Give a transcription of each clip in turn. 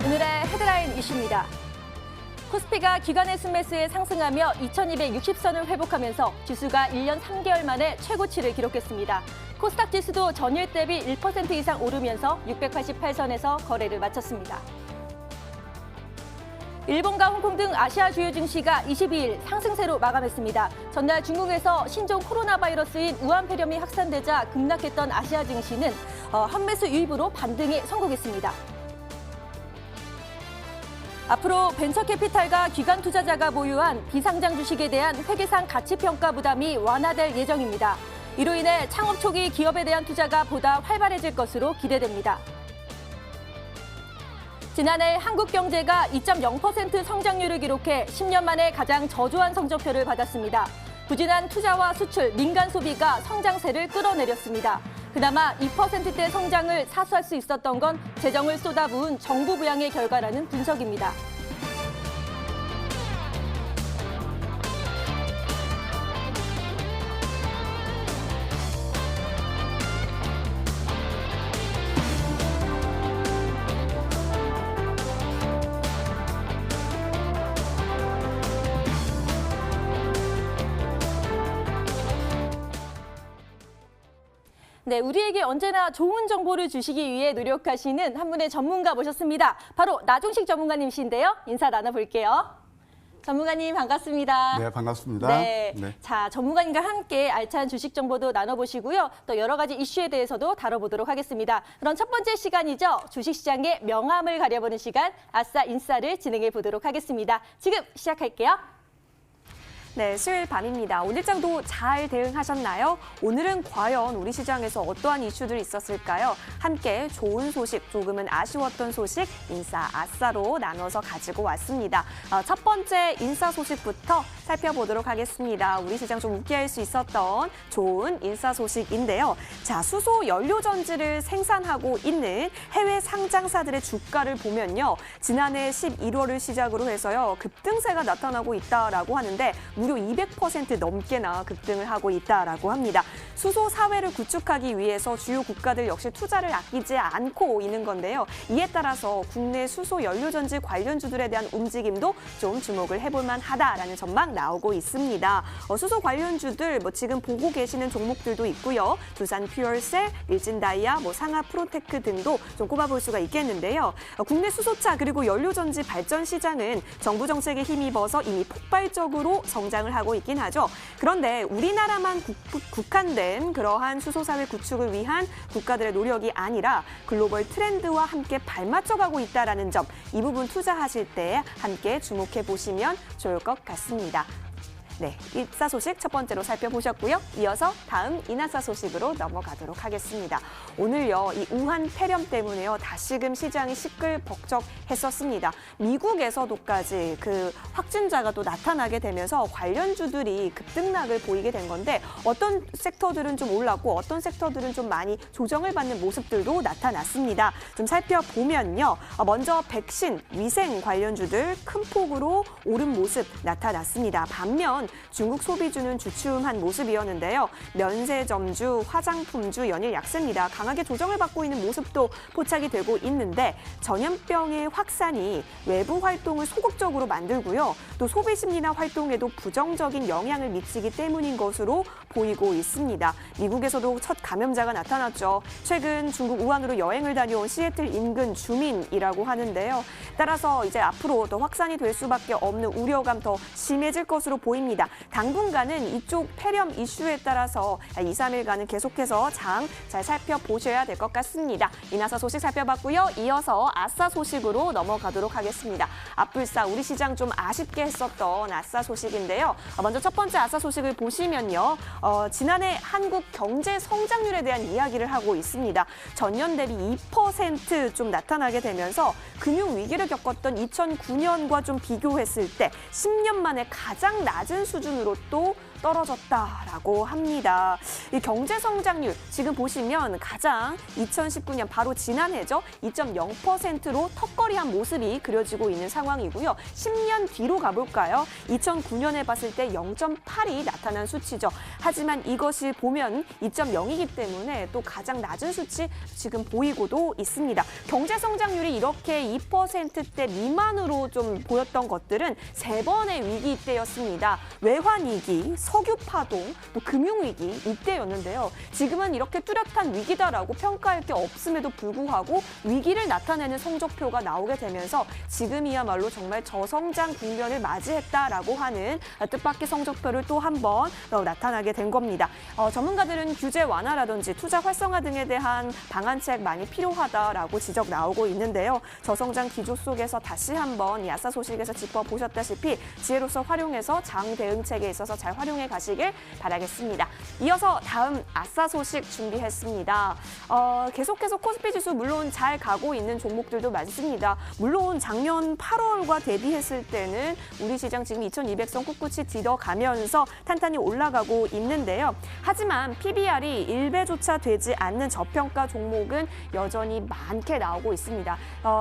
오늘의 헤드라인 이슈입니다. 코스피가 기관의 순매수에 상승하며 2260선을 회복하면서 지수가 1년 3개월 만에 최고치를 기록했습니다. 코스닥 지수도 전일 대비 1% 이상 오르면서 688선에서 거래를 마쳤습니다. 일본과 홍콩 등 아시아 주요 증시가 22일 상승세로 마감했습니다. 전날 중국에서 신종 코로나 바이러스인 우한폐렴이 확산되자 급락했던 아시아 증시는 환매수 유입으로 반등에 성공했습니다. 앞으로 벤처캐피탈과 기관 투자자가 보유한 비상장 주식에 대한 회계상 가치평가 부담이 완화될 예정입니다. 이로 인해 창업 초기 기업에 대한 투자가 보다 활발해질 것으로 기대됩니다. 지난해 한국 경제가 2.0% 성장률을 기록해 10년 만에 가장 저조한 성적표를 받았습니다. 부진한 투자와 수출, 민간 소비가 성장세를 끌어내렸습니다. 그나마 2%대 성장을 사수할 수 있었던 건 재정을 쏟아부은 정부 부양의 결과라는 분석입니다. 네, 우리에게 언제나 좋은 정보를 주시기 위해 노력하시는 한 분의 전문가 모셨습니다. 바로 나종식 전문가님이신데요. 인사 나눠볼게요. 전문가님 반갑습니다. 네, 반갑습니다. 네. 자, 전문가님과 함께 알찬 주식 정보도 나눠보시고요. 또 여러 가지 이슈에 대해서도 다뤄보도록 하겠습니다. 그럼 첫 번째 시간이죠. 주식시장의 명암을 가려보는 시간, 아싸 인싸를 진행해 보도록 하겠습니다. 지금 시작할게요. 네, 수요일 밤입니다. 오늘장도 잘 대응하셨나요? 오늘은 과연 우리 시장에서 어떠한 이슈들이 있었을까요? 함께 좋은 소식, 조금은 아쉬웠던 소식, 인싸, 아싸로 나눠서 가지고 왔습니다. 첫 번째 인싸 소식부터 살펴보도록 하겠습니다. 우리 시장 좀 웃게 할 수 있었던 좋은 인싸 소식인데요. 자, 수소 연료 전지를 생산하고 있는 해외 상장사들의 주가를 보면요. 지난해 11월을 시작으로 해서요. 급등세가 나타나고 있다라고 하는데 무려 200% 넘게나 급등을 하고 있다라고 합니다. 수소 사회를 구축하기 위해서 주요 국가들 역시 투자를 아끼지 않고 있는 건데요. 이에 따라서 국내 수소 연료전지 관련주들에 대한 움직임도 좀 주목을 해볼 만하다라는 전망 나오고 있습니다. 수소 관련주들 지금 보고 계시는 종목들도 있고요. 두산 퓨얼셀, 일진다이아, 상하 프로테크 등도 좀 꼽아볼 수가 있겠는데요. 국내 수소차 그리고 연료전지 발전 시장은 정부 정책에 힘입어서 이미 폭발적으로 성장을 하고 있긴 하죠. 그런데 우리나라만 국한된 그러한 수소사회 구축을 위한 국가들의 노력이 아니라 글로벌 트렌드와 함께 발맞춰가고 있다는 점, 이 부분 투자하실 때 함께 주목해 보시면 좋을 것 같습니다. 네, 인싸 소식 첫 번째로 살펴보셨고요. 이어서 다음 인하사 소식으로 넘어가도록 하겠습니다. 오늘요, 이 우한 폐렴 때문에요, 다시금 시장이 시끌벅적했었습니다. 미국에서도까지 그 확진자가 또 나타나게 되면서 관련주들이 급등락을 보이게 된 건데 어떤 섹터들은 좀 올랐고 어떤 섹터들은 좀 많이 조정을 받는 모습들도 나타났습니다. 좀 살펴보면요. 먼저 백신, 위생 관련주들 큰 폭으로 오른 모습 나타났습니다. 반면 중국 소비주는 주춤한 모습이었는데요. 면세점주, 화장품주 연일 약세입니다. 강하게 조정을 받고 있는 모습도 포착이 되고 있는데 전염병의 확산이 외부 활동을 소극적으로 만들고요. 또 소비 심리나 활동에도 부정적인 영향을 미치기 때문인 것으로 보이고 있습니다. 미국에서도 첫 감염자가 나타났죠. 최근 중국 우한으로 여행을 다녀온 시애틀 인근 주민이라고 하는데요. 따라서 이제 앞으로 더 확산이 될 수밖에 없는 우려감 더 심해질 것으로 보입니다. 당분간은 이쪽 폐렴 이슈에 따라서 2, 3일간은 계속해서 장 잘 살펴보셔야 될 것 같습니다. 인하사 소식 살펴봤고요. 이어서 아싸 소식으로 넘어가도록 하겠습니다. 앞불사 우리 시장 좀 아쉽게 했었던 아싸 소식인데요. 먼저 첫 번째 아싸 소식을 보시면요. 지난해 한국 경제 성장률에 대한 이야기를 하고 있습니다. 전년 대비 2% 좀 나타나게 되면서 금융 위기를 겪었던 2009년과 좀 비교했을 때 10년 만에 가장 낮은 수준으로 또 떨어졌다라고 합니다. 이 경제 성장률 지금 보시면 가장 2019년 바로 지난해죠. 2.0%로 턱걸이한 모습이 그려지고 있는 상황이고요. 10년 뒤로 가볼까요? 2009년에 봤을 때 0.8이 나타난 수치죠. 하지만 이것이 보면 2.0이기 때문에 또 가장 낮은 수치 지금 보이고도 있습니다. 경제 성장률이 이렇게 2%대 미만으로 좀 보였던 것들은 세 번의 위기 때였습니다. 외환 위기, 석유 파동, 또 금융 위기 이때였는데요. 지금은 이렇게 뚜렷한 위기다라고 평가할 게 없음에도 불구하고 위기를 나타내는 성적표가 나오게 되면서 지금이야말로 정말 저성장 국면을 맞이했다라고 하는 뜻밖의 성적표를 또 한 번 나타나게 된 겁니다. 전문가들은 규제 완화라든지 투자 활성화 등에 대한 방안책 많이 필요하다라고 지적 나오고 있는데요. 저성장 기조 속에서 다시 한번 이 아싸 소식에서 짚어보셨다시피 지혜로서 활용해서 장 대응책에 있어서 잘 활용해 가시길 바라겠습니다. 이어서 다음 아싸 소식 준비했습니다. 계속해서 코스피 지수 물론 잘 가고 있는 종목들도 많습니다. 물론 작년 8월과 대비했을 때는 우리 시장 지금 2200선 꿋꿋이 뒤져가면서 탄탄히 올라가고 있는데요. 하지만 PBR이 1배조차 되지 않는 저평가 종목은 여전히 많게 나오고 있습니다.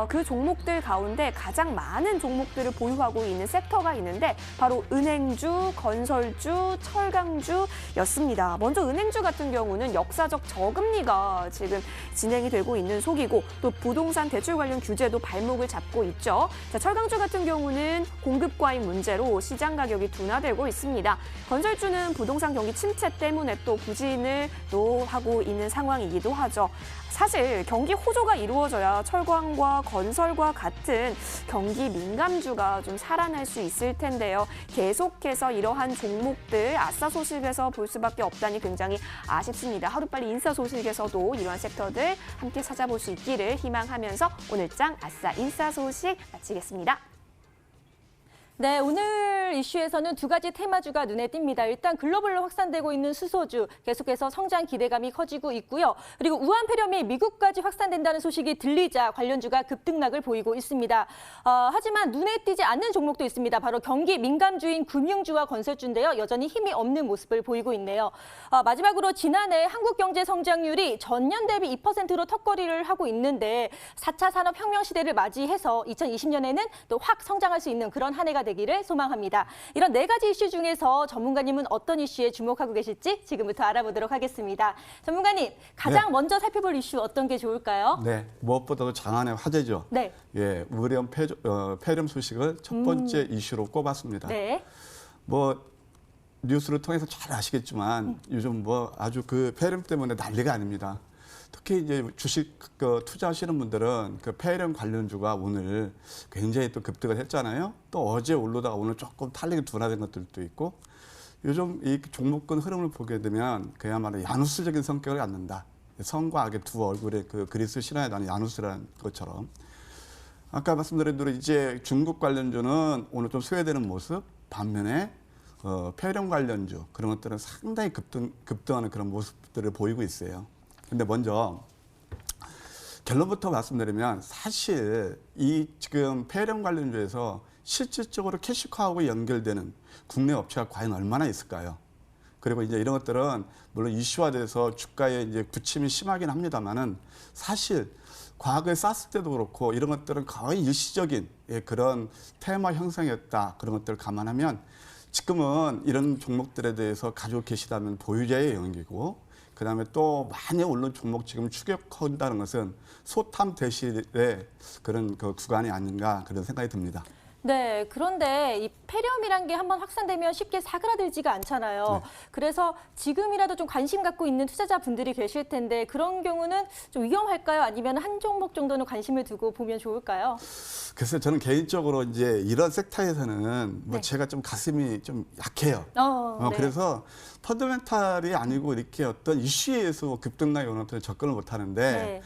그 종목들 가운데 가장 많은 종목들을 보유하고 있는 섹터가 있는데 바로 은행주, 건설주, 철강주였습니다. 먼저 은행주 같은 경우는 역사적 저금리가 지금 진행이 되고 있는 속이고 또 부동산 대출 관련 규제도 발목을 잡고 있죠. 자, 철강주 같은 경우는 공급 과잉 문제로 시장 가격이 둔화되고 있습니다. 건설주는 부동산 경기 침체 때문에 또 부진을 또 하고 있는 상황이기도 하죠. 사실 경기 호조가 이루어져야 철강과 건설과 같은 경기 민감주가 좀 살아날 수 있을 텐데요. 계속해서 이러한 종목들 아싸 소식에서 볼 수밖에 없다니 굉장히 아쉽습니다. 하루빨리 인싸 소식에서도 이러한 섹터들 함께 찾아볼 수 있기를 희망하면서 오늘장 아싸 인싸 소식 마치겠습니다. 네, 오늘 이슈에서는 두 가지 테마주가 눈에 띕니다. 일단 글로벌로 확산되고 있는 수소주, 계속해서 성장 기대감이 커지고 있고요. 그리고 우한 폐렴이 미국까지 확산된다는 소식이 들리자 관련주가 급등락을 보이고 있습니다. 하지만 눈에 띄지 않는 종목도 있습니다. 바로 경기 민감주인 금융주와 건설주인데요. 여전히 힘이 없는 모습을 보이고 있네요. 마지막으로 지난해 한국 경제 성장률이 전년 대비 2%로 턱걸이를 하고 있는데 4차 산업혁명 시대를 맞이해서 2020년에는 또 확 성장할 수 있는 그런 한 해가 되기를 소망합니다. 이런 네 가지 이슈 중에서 전문가님은 어떤 이슈에 주목하고 계실지 지금부터 알아보도록 하겠습니다. 전문가님, 가장 먼저 살펴볼 이슈 어떤 게 좋을까요? 네, 무엇보다도 장안의 화제죠. 네. 예, 우려한 폐렴 소식을 첫 번째 이슈로 꼽았습니다. 네. 뭐 뉴스를 통해서 잘 아시겠지만 요즘 뭐 아주 그 폐렴 때문에 난리가 아닙니다. 특히 이제 주식 투자하시는 분들은 그 폐렴 관련주가 오늘 굉장히 또 급등을 했잖아요. 또 어제 오르다가 오늘 조금 탄력이 둔화된 것들도 있고 요즘 이 종목군 흐름을 보게 되면 그야말로 야누스적인 성격을 갖는다. 성과 악의 두 얼굴의 그 그리스 신화에 나오는 야누스라는 것처럼 아까 말씀드린 대로 이제 중국 관련주는 오늘 좀 소외되는 모습 반면에 폐렴 관련주 그런 것들은 상당히 급등하는 그런 모습들을 보이고 있어요. 근데 먼저 결론부터 말씀드리면 사실 이 지금 폐렴 관련주에서 실질적으로 캐시카우하고 연결되는 국내 업체가 과연 얼마나 있을까요? 그리고 이제 이런 것들은 물론 이슈화돼서 주가에 이제 부침이 심하긴 합니다만은 사실 과거에 쌌을 때도 그렇고 이런 것들은 거의 일시적인 그런 테마 형성이었다. 그런 것들을 감안하면 지금은 이런 종목들에 대해서 가지고 계시다면 보유자의 영역이고 그다음에 또 많이 오른 종목 지금 추격한다는 것은 소탐 대실의 그런 그 구간이 아닌가 그런 생각이 듭니다. 네, 그런데 이 폐렴이란 게 한번 확산되면 쉽게 사그라들지가 않잖아요. 네. 그래서 지금이라도 좀 관심 갖고 있는 투자자분들이 계실 텐데 그런 경우는 좀 위험할까요? 아니면 한 종목 정도는 관심을 두고 보면 좋을까요? 그래서 저는 개인적으로 이제 이런 섹터에서는 뭐 네. 제가 좀 가슴이 좀 약해요. 네. 그래서 펀더멘탈이 아니고 이렇게 어떤 이슈에 의해서 급등락이 오는 것들을 접근을 못 하는데 네.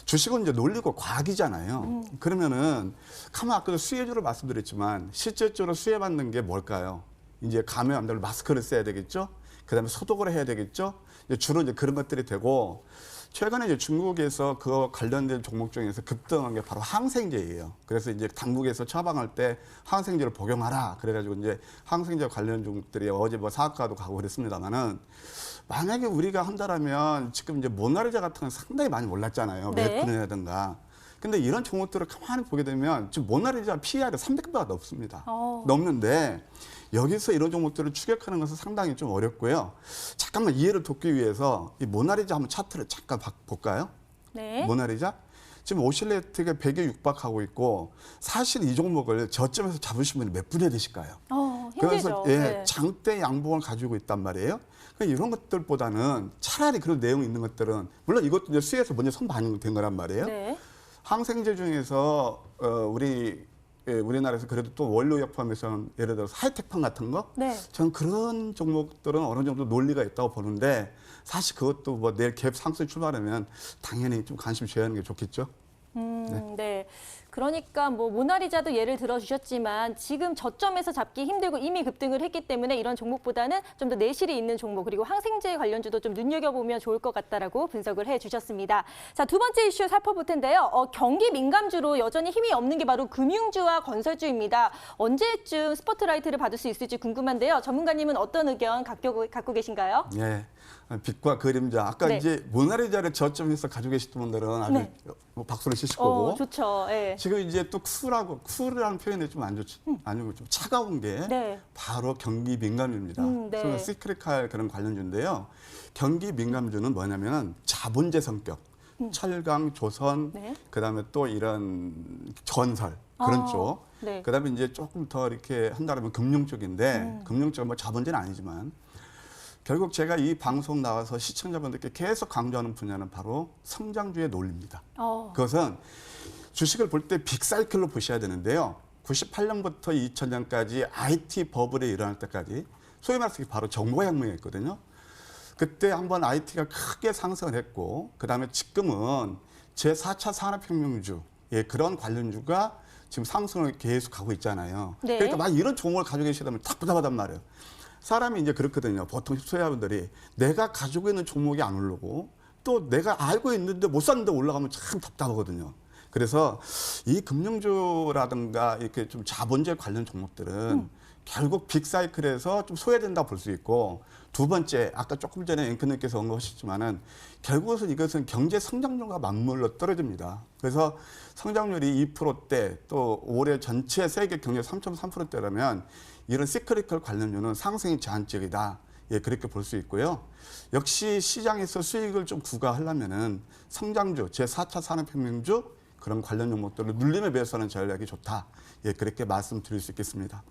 주식은 이제 논리고 과학이잖아요. 그러면은 가만 아까도 수혜주로 말씀드렸지만 실질적으로 수혜받는 게 뭘까요? 이제 감염 안 되면 마스크를 써야 되겠죠. 그다음에 소독을 해야 되겠죠. 이제 주로 이제 그런 것들이 되고 최근에 이제 중국에서 그 관련된 종목 중에서 급등한 게 바로 항생제예요. 그래서 이제 당국에서 처방할 때 항생제를 복용하라. 그래가지고 이제 항생제 관련 종목들이 어제 뭐 사학과도 가고 그랬습니다만은 만약에 우리가 한다라면 지금 이제 모나리자 같은 건 상당히 많이 올랐잖아요. 네. 메프라든가. 근데 이런 종목들을 가만히 보게 되면 지금 모나리자 PER이 300배가 넘습니다. 넘는데 여기서 이런 종목들을 추격하는 것은 상당히 좀 어렵고요. 잠깐만 이해를 돕기 위해서 이 모나리자 한번 차트를 잠깐 볼까요? 네. 모나리자? 지금 오실레이트가 100에 육박하고 있고 사실 이 종목을 저점에서 잡으신 분이 몇 분이 되실까요? 힘들죠. 그래서 예, 네. 장대 양봉을 가지고 있단 말이에요. 그러니까 이런 것들보다는 차라리 그런 내용이 있는 것들은 물론 이것도 이제 수에서 먼저 선반영된 거란 말이에요. 네. 항생제 중에서 우리나라에서 그래도 또 원료약 포함해서는 예를 들어서 하이텍팜 같은 거, 네. 저는 그런 종목들은 어느 정도 논리가 있다고 보는데 사실 그것도 뭐 내일 갭 상승 출발하면 당연히 좀 관심 줘야 하는 게 좋겠죠. 네. 그러니까 뭐 모나리자도 예를 들어주셨지만 지금 저점에서 잡기 힘들고 이미 급등을 했기 때문에 이런 종목보다는 좀 더 내실이 있는 종목 그리고 항생제 관련주도 좀 눈여겨보면 좋을 것 같다라고 분석을 해주셨습니다. 자, 두 번째 이슈 살펴볼 텐데요. 경기 민감주로 여전히 힘이 없는 게 바로 금융주와 건설주입니다. 언제쯤 스포트라이트를 받을 수 있을지 궁금한데요. 전문가님은 어떤 의견 갖고 계신가요? 예. 빛과 그림자. 아까 네. 이제 모나리자를 저점에서 가지고 계시던 분들은 아주 네. 박수를 치실 거고. 좋죠. 예. 지금 이제 또 쿨이라는 표현이 좀 안 좋지. 아니고 좀 차가운 게 네. 바로 경기 민감주입니다. 네. 그래서 시크릿할 그런 관련주인데요. 경기 민감주는 뭐냐면 자본재 성격. 철강, 조선, 네. 그다음에 또 이런 건설 그런 쪽. 네. 그다음에 이제 조금 더 이렇게 한다면 금융 쪽인데 금융 쪽은 뭐 자본재는 아니지만 결국 제가 이 방송 나와서 시청자분들께 계속 강조하는 분야는 바로 성장주의 논리입니다. 그것은 주식을 볼 때 빅사이클로 보셔야 되는데요. 98년부터 2000년까지 IT 버블이 일어날 때까지 소위 말해서 바로 정보혁명이었거든요. 그때 한번 IT가 크게 상승을 했고 그다음에 지금은 제4차 산업혁명주 그런 관련주가 지금 상승을 계속 가고 있잖아요. 네. 그러니까 만약 이런 종목을 가지고 계시다면 답답하단 말이에요. 사람이 이제 그렇거든요. 보통 소비자분들이 내가 가지고 있는 종목이 안 오르고 또 내가 알고 있는데 못 샀는데 올라가면 참 답답하거든요. 그래서 이 금융주라든가 이렇게 좀 자본주에 관련 종목들은 결국 빅사이클에서 좀 소외된다고 볼 수 있고 두 번째 아까 조금 전에 앵커님께서 언급하셨지만은 결국은 이것은 경제 성장률과 맞물려 떨어집니다. 그래서 성장률이 2%대 또 올해 전체 세계 경제 3.3%대라면 이런 시크릿컬 관련주는 상승이 제한적이다. 예, 그렇게 볼 수 있고요. 역시 시장에서 수익을 좀 구가하려면은 성장주, 제4차 산업혁명주 그런 관련 종목들을 눌림에 비해서는 전략이 좋다. 예, 그렇게 말씀드릴 수 있겠습니다.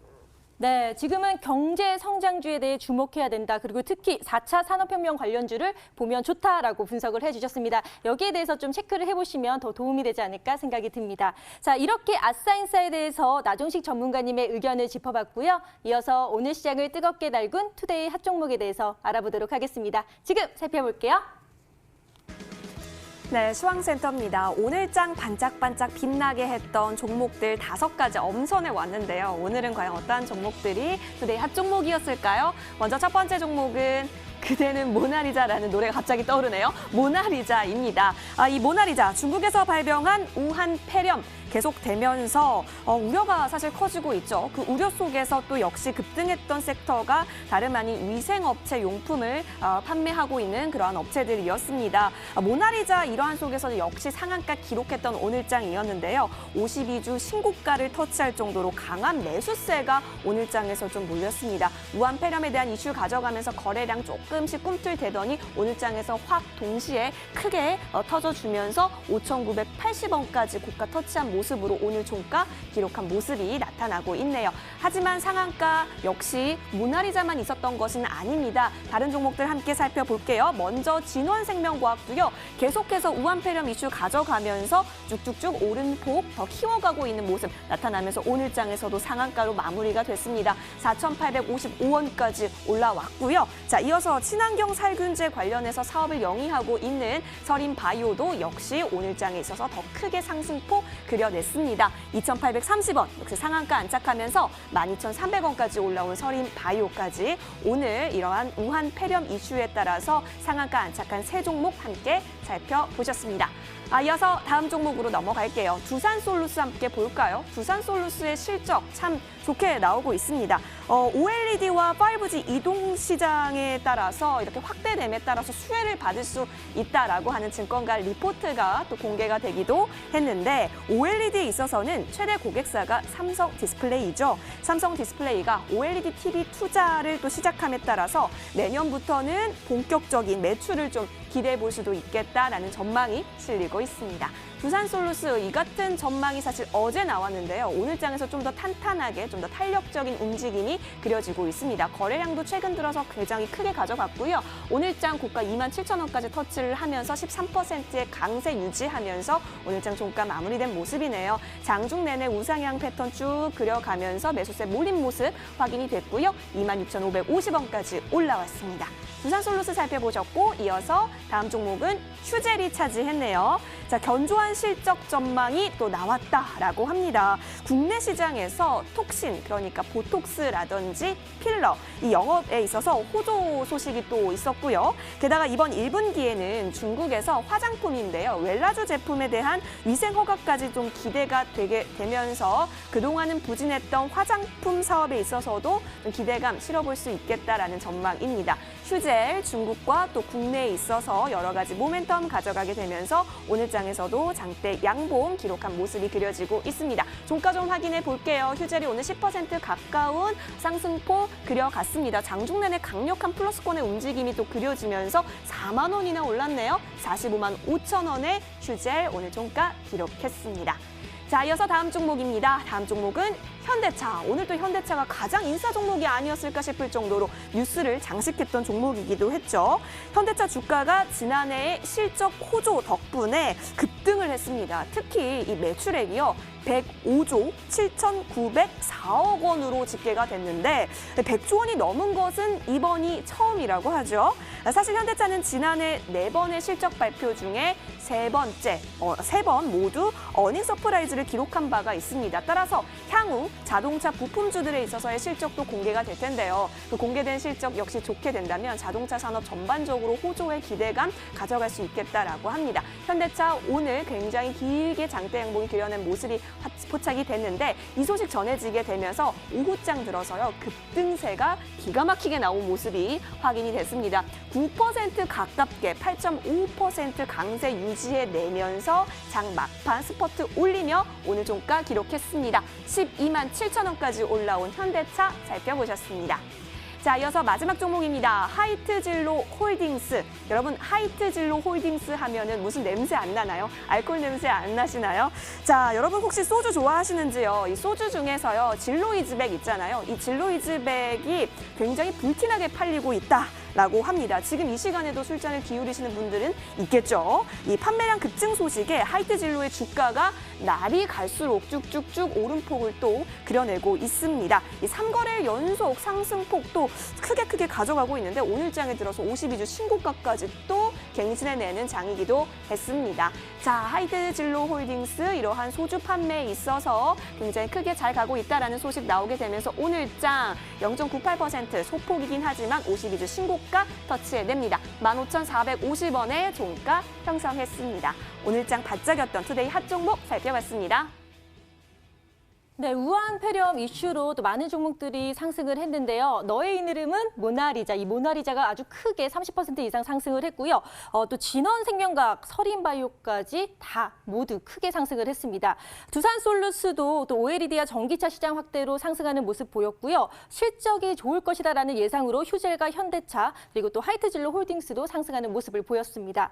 네, 지금은 경제 성장주에 대해 주목해야 된다. 그리고 특히 4차 산업혁명 관련주를 보면 좋다라고 분석을 해주셨습니다. 여기에 대해서 좀 체크를 해보시면 더 도움이 되지 않을까 생각이 듭니다. 자, 이렇게 아싸인사에 대해서 나종식 전문가님의 의견을 짚어봤고요. 이어서 오늘 시장을 뜨겁게 달군 투데이 핫 종목에 대해서 알아보도록 하겠습니다. 지금 살펴볼게요. 네, 시황센터입니다. 오늘장 반짝반짝 빛나게 했던 종목들 5가지 엄선해 왔는데요. 오늘은 과연 어떠한 종목들이 투데이 핫 종목이었을까요? 먼저 첫 번째 종목은 그대는 모나리자라는 노래가 갑자기 떠오르네요. 모나리자입니다. 이 모나리자 중국에서 발병한 우한 폐렴 계속되면서 우려가 사실 커지고 있죠. 그 우려 속에서 또 역시 급등했던 섹터가 다름 아닌 위생업체 용품을 판매하고 있는 그러한 업체들이었습니다. 모나리자 이러한 속에서는 역시 상한가 기록했던 오늘장이었는데요. 52주 신고가를 터치할 정도로 강한 매수세가 오늘장에서 좀 몰렸습니다. 우한 폐렴에 대한 이슈 가져가면서 거래량 조금씩 꿈틀대더니 오늘장에서 확 동시에 크게 터져주면서 5,980원까지 고가 터치한 모습으로 오늘 종가 기록한 모습이 나타나고 있네요. 하지만 상한가 역시 모나리자만 있었던 것은 아닙니다. 다른 종목들 함께 살펴볼게요. 먼저 진원생명과학도요. 계속해서 우한폐렴 이슈 가져가면서 쭉쭉쭉 오른폭 더 키워가고 있는 모습 나타나면서 오늘장에서도 상한가로 마무리가 됐습니다. 4,855원까지 올라왔고요. 자, 이어서 친환경 살균제 관련해서 사업을 영위하고 있는 서린바이오도 역시 오늘장에 있어서 더 크게 상승폭 그려 이겨냈습니다. 2,830원, 역시 상한가 안착하면서 12,300원까지 올라온 서림 바이오까지 오늘 이러한 우한 폐렴 이슈에 따라서 상한가 안착한 세 종목 함께 살펴보셨습니다. 이어서 다음 종목으로 넘어갈게요. 두산솔루스 함께 볼까요? 두산솔루스의 실적 참 좋게 나오고 있습니다. OLED와 5G 이동 시장에 따라서 이렇게 확대됨에 따라서 수혜를 받을 수 있다라고 하는 증권가 리포트가 또 공개가 되기도 했는데 OLED에 있어서는 최대 고객사가 삼성 디스플레이죠. 삼성 디스플레이가 OLED TV 투자를 또 시작함에 따라서 내년부터는 본격적인 매출을 좀 기대해 볼 수도 있겠다라는 전망이 실리고 있습니다. 두산솔루스 이 같은 전망이 사실 어제 나왔는데요. 오늘 장에서 좀 더 탄탄하게, 좀 더 탄력적인 움직임이 그려지고 있습니다. 거래량도 최근 들어서 굉장히 크게 가져갔고요. 오늘 장 고가 27,000원까지 터치를 하면서 13%의 강세 유지하면서 오늘 장 종가 마무리된 모습이네요. 장중 내내 우상향 패턴 쭉 그려가면서 매수세 몰린 모습 확인이 됐고요. 26,550원까지 올라왔습니다. 두산솔루스 살펴보셨고 이어서 다음 종목은 휴젤이 차지했네요. 자, 견조한 실적 전망이 또 나왔다라고 합니다. 국내 시장에서 톡신, 그러니까 보톡스라든지 필러, 이 영업에 있어서 호조 소식이 또 있었고요. 게다가 이번 1분기에는 중국에서 화장품인데요. 웰라주 제품에 대한 위생 허가까지 좀 기대가 되게 되면서 그동안은 부진했던 화장품 사업에 있어서도 좀 기대감 실어볼 수 있겠다라는 전망입니다. 휴젤, 중국과 또 국내에 있어서 여러 가지 모멘텀 가져가게 되면서 오늘 장에서도 장대 양봉 기록한 모습이 그려지고 있습니다. 종가 좀 확인해 볼게요. 휴젤이 오늘 10% 가까운 상승폭 그려갔습니다. 장중 내내 강력한 플러스권의 움직임이 또 그려지면서 4만 원이나 올랐네요. 45만 5천 원의 휴젤 오늘 종가 기록했습니다. 자, 이어서 다음 종목입니다. 다음 종목은 현대차. 오늘 또 현대차가 가장 인싸 종목이 아니었을까 싶을 정도로 뉴스를 장식했던 종목이기도 했죠. 현대차 주가가 지난해의 실적 호조 덕분에 급등을 했습니다. 특히 이 매출액이요. 105조 7,904억 원으로 집계가 됐는데 100조 원이 넘은 것은 이번이 처음이라고 하죠. 사실 현대차는 지난해 4번의 실적 발표 중에 세 번 모두 어닝 서프라이즈를 기록한 바가 있습니다. 따라서 향후 자동차 부품주들에 있어서의 실적도 공개가 될 텐데요. 그 공개된 실적 역시 좋게 된다면 자동차 산업 전반적으로 호조의 기대감 가져갈 수 있겠다라고 합니다. 현대차 오늘 굉장히 길게 장대 양봉이 그려낸 모습이 포착이 됐는데 이 소식 전해지게 되면서 오후장 들어서요. 급등세가 기가 막히게 나온 모습이 확인이 됐습니다. 9% 가깝게 8.5% 강세 유지해내면서 장 막판 스퍼트 올리며 오늘 종가 기록했습니다. 12만 7천 원까지 올라온 현대차 살펴보셨습니다. 자, 이어서 마지막 종목입니다. 하이트진로 홀딩스. 여러분, 하이트진로 홀딩스 하면은 무슨 냄새 안 나나요? 알코올 냄새 안 나시나요? 자, 여러분 혹시 소주 좋아하시는지요? 이 소주 중에서요, 진로이즈백 있잖아요. 이 진로이즈백이 굉장히 불티나게 팔리고 있다. 라고 합니다. 지금 이 시간에도 술잔을 기울이시는 분들은 있겠죠. 이 판매량 급증 소식에 하이트진로의 주가가 날이 갈수록 쭉쭉쭉 오름폭을 또 그려내고 있습니다. 이 3거래일 연속 상승폭도 크게 가져가고 있는데 오늘 장에 들어서 52주 신고가까지 또 갱신해내는 장이기도 했습니다. 자, 하이트진로 홀딩스 이러한 소주 판매에 있어서 굉장히 크게 잘 가고 있다라는 소식 나오게 되면서 오늘 장 0.98% 소폭이긴 하지만 52주 신고가 터치해냅니다. 15,450원의 종가 형성했습니다. 오늘 장 반짝였던 투데이 핫 종목 살펴봤습니다. 네, 우한 폐렴 이슈로 또 많은 종목들이 상승을 했는데요. 너의 이름은 모나리자. 이 모나리자가 아주 크게 30% 이상 상승을 했고요. 또 진원생명과학, 서린바이오까지 다 모두 크게 상승을 했습니다. 두산솔루스도 또 OLED와 전기차 시장 확대로 상승하는 모습 보였고요. 실적이 좋을 것이다라는 예상으로 휴젤과 현대차 그리고 또 하이트진로 홀딩스도 상승하는 모습을 보였습니다.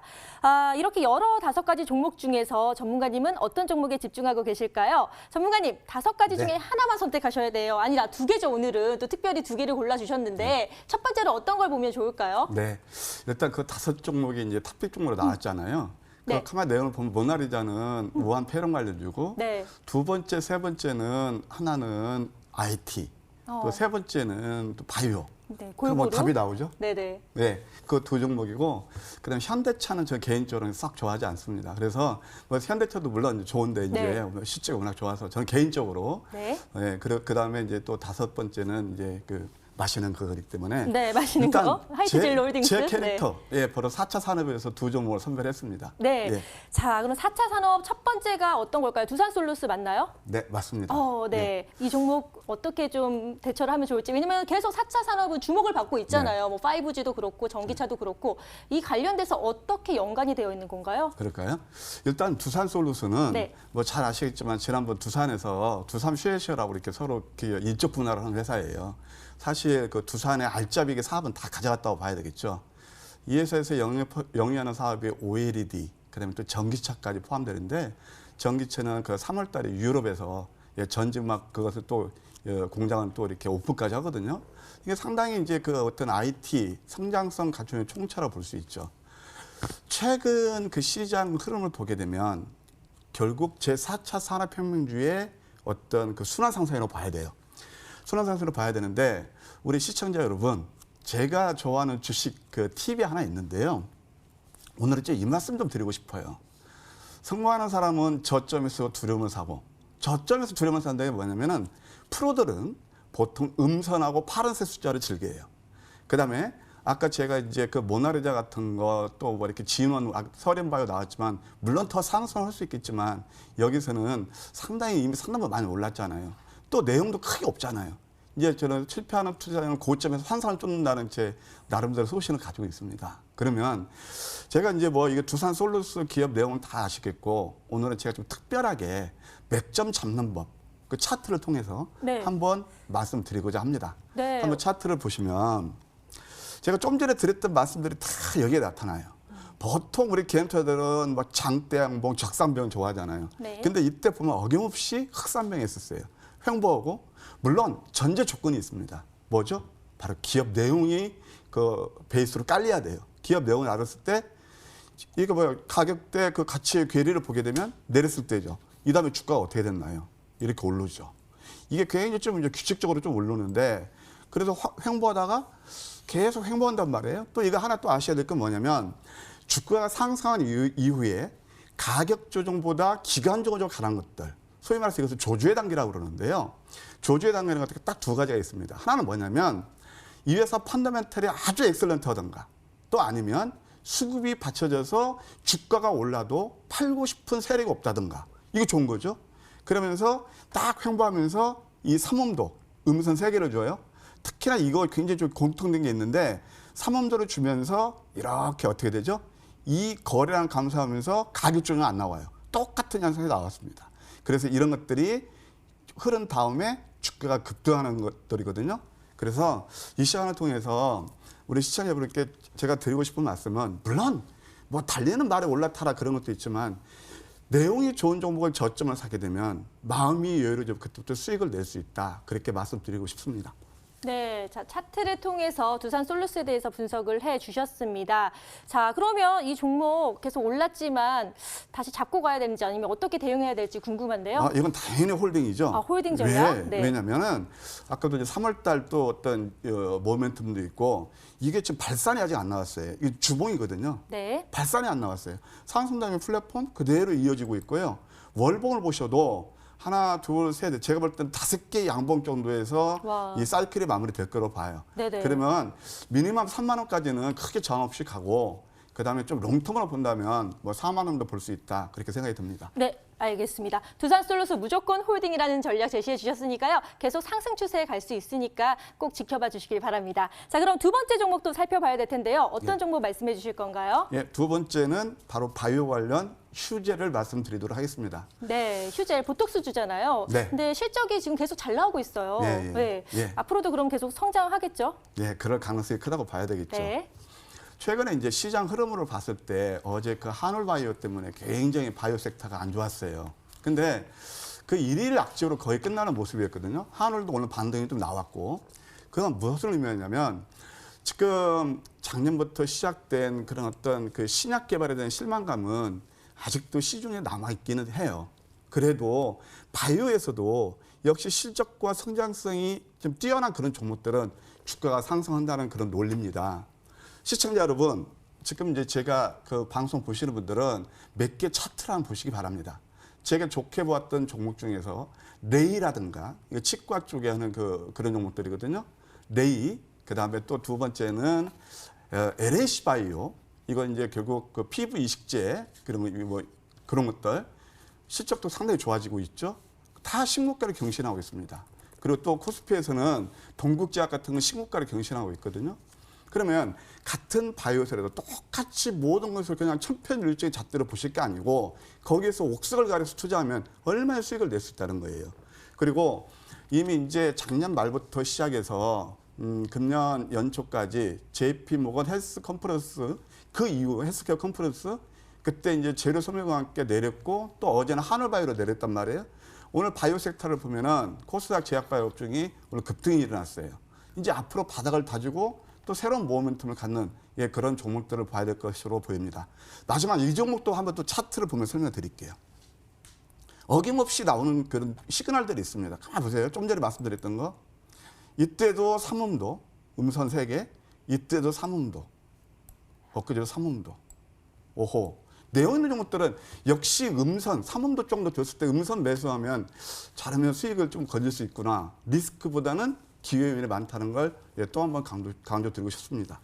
이렇게 여러 5가지 종목 중에서 전문가님은 어떤 종목에 집중하고 계실까요? 전문가님, 5가지 중에 하나만 선택하셔야 돼요. 아니라 2개죠, 오늘은. 또 특별히 2개를 골라주셨는데 첫 번째로 어떤 걸 보면 좋을까요? 네. 일단 그 5종목이 이제 탑픽 종목으로 나왔잖아요. 네. 그 카메라 내용을 보면 모나리자는 우한 폐렴 관련주고 네. 두 번째, 세 번째는 하나는 IT, 또 세 번째는 또 바이오. 네, 그럼 뭐 골고루. 답이 나오죠? 네네. 네, 그 두 종목이고, 그다음 현대차는 저 개인적으로 싹 좋아하지 않습니다. 그래서 뭐 현대차도 물론 좋은데 이제 네. 실제가 워낙 좋아서 저는 개인적으로, 네. 네, 그다음에 이제 또 다섯 번째는 이제 그 마시는 그거기 때문에 네, 마시는 일단 거. 하이트젤 홀딩스. 제 캐릭터, 예, 바로 4차 산업에서 두 종목을 선별했습니다. 네. 예. 자, 그럼 4차 산업 첫 번째가 어떤 걸까요? 두산솔루스 맞나요? 네, 맞습니다. 네. 이 종목 어떻게 좀 대처를 하면 좋을지. 왜냐면 계속 4차 산업은 주목을 받고 있잖아요. 뭐 5G도 그렇고 전기차도 그렇고 이 관련돼서 어떻게 연관이 되어 있는 건가요? 그럴까요? 일단 두산솔루스는 네. 뭐 잘 아시겠지만 지난번 두산에서 두산 쉐어라고 이렇게 서로 이렇게 인적 분할을 하는 회사예요. 사실 그 두산의 알짜배기 사업은 다 가져갔다고 봐야 되겠죠. 이 회사에서 영위하는 사업이 OLED, 그다음에 또 전기차까지 포함되는데 전기차는 그 3월 달에 유럽에서 전직 막 그것을 또 공장은 또 이렇게 오픈까지 하거든요. 이게 상당히 이제 그 어떤 IT 성장성 갖춘 총체라고 볼 수 있죠. 최근 그 시장 흐름을 보게 되면 결국 제4차 산업혁명주의 어떤 그 순환 상승으로 봐야 돼요. 순환 상승으로 봐야 되는데 우리 시청자 여러분, 제가 좋아하는 주식 그 팁이 하나 있는데요. 오늘은 이 말씀 좀 드리고 싶어요. 성공하는 사람은 저점에서 두려움을 사고 저점에서 두려움을 산다는 게 뭐냐면은 프로들은 보통 음선하고 파란색 숫자를 즐겨해요. 그다음에 아까 제가 이제 그 모나리자 같은 거 또 뭐 이렇게 진원 서련바이오 나왔지만 물론 더 상승할 수 있겠지만 여기서는 상당히 이미 상당히 많이 올랐잖아요. 또 내용도 크게 없잖아요. 이제 저는 실패하는 투자자는 고점에서 환상을 쫓는다는 제 나름대로 소신을 가지고 있습니다. 그러면 제가 이제 뭐 이게 두산솔루스 기업 내용은 다 아시겠고 오늘은 제가 좀 특별하게 맥점 잡는 법, 그 차트를 통해서 네. 한번 말씀드리고자 합니다. 네. 한번 차트를 보시면 제가 좀 전에 드렸던 말씀들이 다 여기에 나타나요. 보통 우리 개인투자들은 뭐 장대양봉, 적산병 좋아하잖아요. 네. 근데 이때 보면 어김없이 흑산병이 있었어요. 횡보하고 물론 전제 조건이 있습니다. 뭐죠? 바로 기업 내용이 그 베이스로 깔려야 돼요. 기업 내용을 알았을 때 이거 뭐 가격대 그 가치의 괴리를 보게 되면 내렸을 때죠. 이 다음에 주가가 어떻게 됐나요? 이렇게 오르죠. 이게 굉장히 좀 이제 규칙적으로 좀 오르는데 그래서 횡보하다가 계속 횡보한단 말이에요. 또 이거 하나 또 아셔야 될 건 뭐냐면 주가가 상승한 이후에 가격 조정보다 기간적으로 가는 것들 소위 말해서 이것을 조주의 단계라고 그러는데요. 조주의 단계는 어떻게 딱 두 가지가 있습니다. 하나는 뭐냐면 이 회사 펀더멘털이 아주 엑셀런트하던가 또 아니면 수급이 받쳐져서 주가가 올라도 팔고 싶은 세력이 없다던가 이거 좋은 거죠. 그러면서 딱 횡보하면서 이 삼음도 음선 3개를 줘요. 특히나 이거 굉장히 좀 공통된 게 있는데 삼음도를 주면서 이렇게 어떻게 되죠? 이 거래량 감소하면서 가격 조정이 안 나와요. 똑같은 현상이 나왔습니다. 그래서 이런 것들이 흐른 다음에 주가가 급등하는 것들이거든요. 그래서 이 시간을 통해서 우리 시청자분께 제가 드리고 싶은 말씀은 물론 뭐 달리는 말에 올라타라 그런 것도 있지만 내용이 좋은 종목을 저점을 사게 되면 마음이 여유로워지고 그때부터 수익을 낼 수 있다. 그렇게 말씀드리고 싶습니다. 네, 자 차트를 통해서 두산솔루스에 대해서 분석을 해주셨습니다. 자, 그러면 이 종목 계속 올랐지만 다시 잡고 가야 되는지 아니면 어떻게 대응해야 될지 궁금한데요. 아, 이건 당연히 홀딩이죠. 아, 홀딩 전략? 왜? 네. 왜냐면은 아까도 이제 3월달 또 어떤 모멘텀도 있고 이게 지금 발산이 아직 안 나왔어요. 이게 주봉이거든요. 네. 발산이 안 나왔어요. 상승 다음에 플랫폼 그대로 이어지고 있고요. 월봉을 보셔도 하나, 둘, 셋, 제가 볼 때는 5개 양봉 정도에서 와. 이 사이클이 마무리될 거로 봐요. 네네. 그러면 미니멈 3만 원까지는 크게 저항 없이 가고 그다음에 좀 롱텀으로 본다면 뭐 4만 원도 볼 수 있다. 그렇게 생각이 듭니다. 네, 알겠습니다. 두산솔루스 무조건 홀딩이라는 전략 제시해 주셨으니까요. 계속 상승 추세에 갈 수 있으니까 꼭 지켜봐 주시길 바랍니다. 자, 그럼 두 번째 종목도 살펴봐야 될 텐데요. 어떤 종목 말씀해 주실 건가요? 예, 두 번째는 바로 바이오 관련 휴재를 말씀드리도록 하겠습니다. 네, 휴젤 보톡스 주잖아요. 네. 근데 실적이 지금 계속 잘 나오고 있어요. 예, 예. 예. 앞으로도 그럼 계속 성장하겠죠? 예, 그럴 가능성이 크다고 봐야 되겠죠. 네. 최근에 이제 시장 흐름으로 봤을 때 어제 그 한올바이오 때문에 굉장히 바이오 섹터가 안 좋았어요. 근데 그 일일 악재로 거의 끝나는 모습이었거든요. 한올도 오늘 반등이 좀 나왔고 그건 무엇을 의미하냐면 지금 작년부터 시작된 그런 어떤 그 신약 개발에 대한 실망감은 아직도 시중에 남아있기는 해요. 그래도 바이오에서도 역시 실적과 성장성이 좀 뛰어난 그런 종목들은 주가가 상승한다는 그런 논리입니다. 시청자 여러분, 지금 이제 제가 그 방송 보시는 분들은 몇 개 차트를 한번 보시기 바랍니다. 제가 좋게 보았던 종목 중에서 레이라든가 이거 치과 쪽에 하는 그런 종목들이거든요. 레이, 그 다음에 또 두 번째는 LH 바이오. 이건 이제 결국 그 피부 이식제 그런 것들 실적도 상당히 좋아지고 있죠. 다 신고가를 경신하고 있습니다. 그리고 또 코스피에서는 동국제약 같은 건 신고가를 경신하고 있거든요. 그러면 같은 바이오사라도 똑같이 모든 것을 그냥 천편일률적인 잣대로 보실 게 아니고 거기에서 옥석을 가려서 투자하면 얼마의 수익을 낼 수 있다는 거예요. 그리고 이미 이제 작년 말부터 시작해서 금년 연초까지 JP 모건 헬스 컨퍼런스 그 이후 헬스케어 컨퍼런스 그때 이제 재료 소멸과 함께 내렸고 또 어제는 한올바이오로 내렸단 말이에요. 오늘 바이오 섹터를 보면은 코스닥 제약바이오 업종이 오늘 급등이 일어났어요. 이제 앞으로 바닥을 다지고 또 새로운 모멘텀을 갖는 그런 종목들을 봐야 될 것으로 보입니다. 마지막 이 종목도 한번 또 차트를 보면 설명을 드릴게요. 어김없이 나오는 그런 시그널들이 있습니다. 가만 보세요. 좀 전에 말씀드렸던 거. 이때도 삼음도, 음선 3개. 이때도 삼음도. 엊그제도 삼음도. 오호. 내용 있는 종목들은 역시 음선, 삼음도 정도 됐을 때 음선 매수하면 잘하면 수익을 좀 거둘 수 있구나. 리스크보다는 기회 요인이 많다는 걸 또 한 번 강조드리고 싶습니다.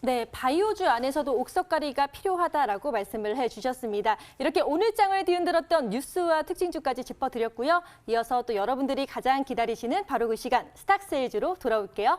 네, 바이오주 안에서도 옥석가리가 필요하다라고 말씀을 해주셨습니다. 이렇게 오늘장을 뒤흔들었던 뉴스와 특징주까지 짚어드렸고요. 이어서 또 여러분들이 가장 기다리시는 바로 그 시간 스탁세일즈로 돌아올게요.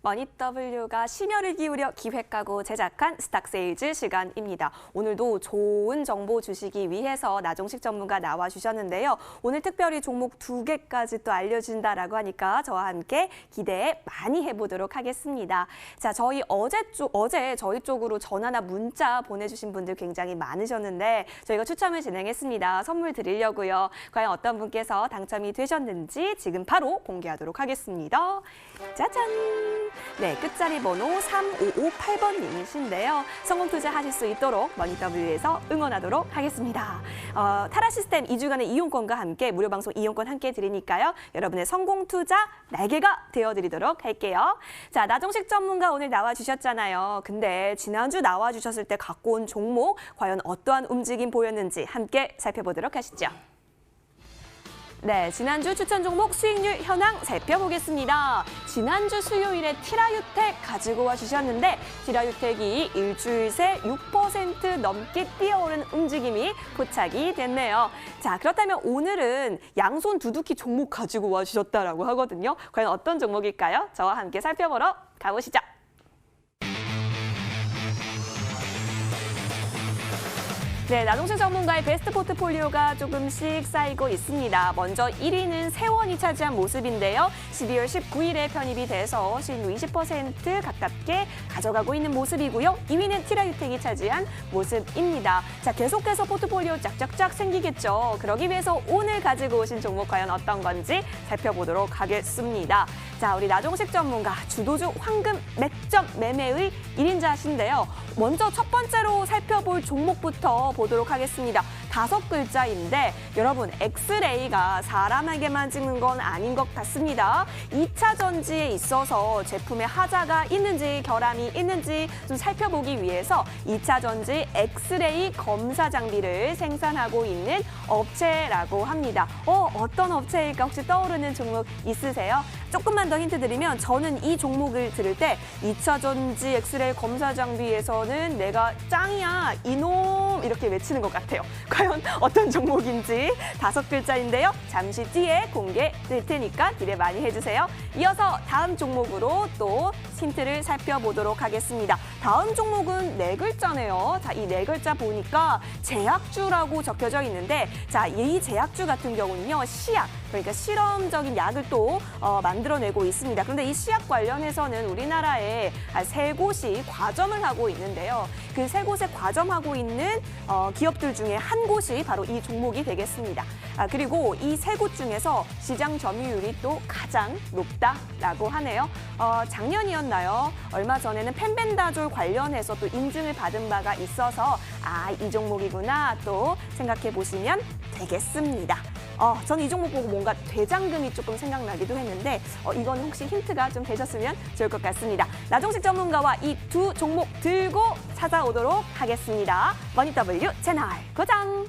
머니W가 심혈을 기울여 기획하고 제작한 스탁세일즈 시간입니다. 오늘도 좋은 정보 주시기 위해서 나종식 전문가 나와주셨는데요. 오늘 특별히 종목 2개까지 또 알려준다라고 하니까 저와 함께 기대 많이 해보도록 하겠습니다. 자, 저희 어제 저희 쪽으로 전화나 문자 보내주신 분들 굉장히 많으셨는데 저희가 추첨을 진행했습니다. 선물 드리려고요. 과연 어떤 분께서 당첨이 되셨는지 지금 바로 공개하도록 하겠습니다. 짜잔! 네, 끝자리 번호 3558번님이신데요. 성공 투자하실 수 있도록 머니W에서 응원하도록 하겠습니다. 타라 시스템 2주간의 이용권과 함께 무료 방송 이용권 함께 드리니까요. 여러분의 성공 투자 날개가 되어드리도록 할게요. 자, 나종식 전문가 오늘 나와주셨잖아요. 근데 지난주 나와주셨을 때 갖고 온 종목 과연 어떠한 움직임 보였는지 함께 살펴보도록 하시죠. 네, 지난주 추천 종목 수익률 현황 살펴보겠습니다. 지난주 수요일에 티라유텍 가지고 와주셨는데 티라유텍이 일주일 새 6% 넘게 뛰어오른 움직임이 포착이 됐네요. 자, 그렇다면 오늘은 양손 두둑히 종목 가지고 와주셨다라고 하거든요. 과연 어떤 종목일까요? 저와 함께 살펴보러 가보시죠. 네, 나종식 전문가의 베스트 포트폴리오가 조금씩 쌓이고 있습니다. 먼저 1위는 세원이 차지한 모습인데요. 12월 19일에 편입이 돼서 수익률 20% 가깝게 가져가고 있는 모습이고요. 2위는 티라유텍이 차지한 모습입니다. 자, 계속해서 포트폴리오 쫙쫙쫙 생기겠죠. 그러기 위해서 오늘 가지고 오신 종목 과연 어떤 건지 살펴보도록 하겠습니다. 자, 우리 나종식 전문가 주도주 황금 맥점 매매의 1인자신데요. 먼저 첫 번째로 살펴볼 종목부터 보도록 하겠습니다. 5글자인데 여러분 엑스레이가 사람에게만 찍는 건 아닌 것 같습니다. 2차 전지에 있어서 제품에 하자가 있는지 결함이 있는지 좀 살펴보기 위해서 2차 전지 엑스레이 검사 장비를 생산하고 있는 업체라고 합니다. 어떤 업체일까 혹시 떠오르는 종목 있으세요? 조금만 더 힌트 드리면 저는 이 종목을 들을 때 2차 전지 엑스레이 검사 장비에서는 내가 짱이야 이놈 이렇게 외치는 것 같아요. 과연 어떤 종목인지 5글자인데요. 잠시 뒤에 공개될 테니까 기대 많이 해주세요. 이어서 다음 종목으로 또 힌트를 살펴보도록 하겠습니다. 다음 종목은 네 글자네요. 자, 이 네 글자 보니까 제약주라고 적혀져 있는데, 자, 이 제약주 같은 경우는요, 시약, 그러니까 실험적인 약을 또 만들어내고 있습니다. 그런데 이 시약 관련해서는 우리나라에 세 곳이 과점을 하고 있는데요. 그 세 곳에 과점하고 있는 기업들 중에 한 곳이 바로 이 종목이 되겠습니다. 그리고 이 세 곳 중에서 시장 점유율이 또 가장 높다라고 하네요. 작년이었나요? 얼마 전에는 펜벤다졸 관련해서 또 인증을 받은 바가 있어서 이 종목이구나 또 생각해 보시면 되겠습니다. 저는 이 종목 보고 뭔가 대장금이 조금 생각나기도 했는데 이거는 혹시 힌트가 좀 되셨으면 좋을 것 같습니다. 나종식 전문가와 이 두 종목 들고 찾아오도록 하겠습니다. 머니W 채널 고정!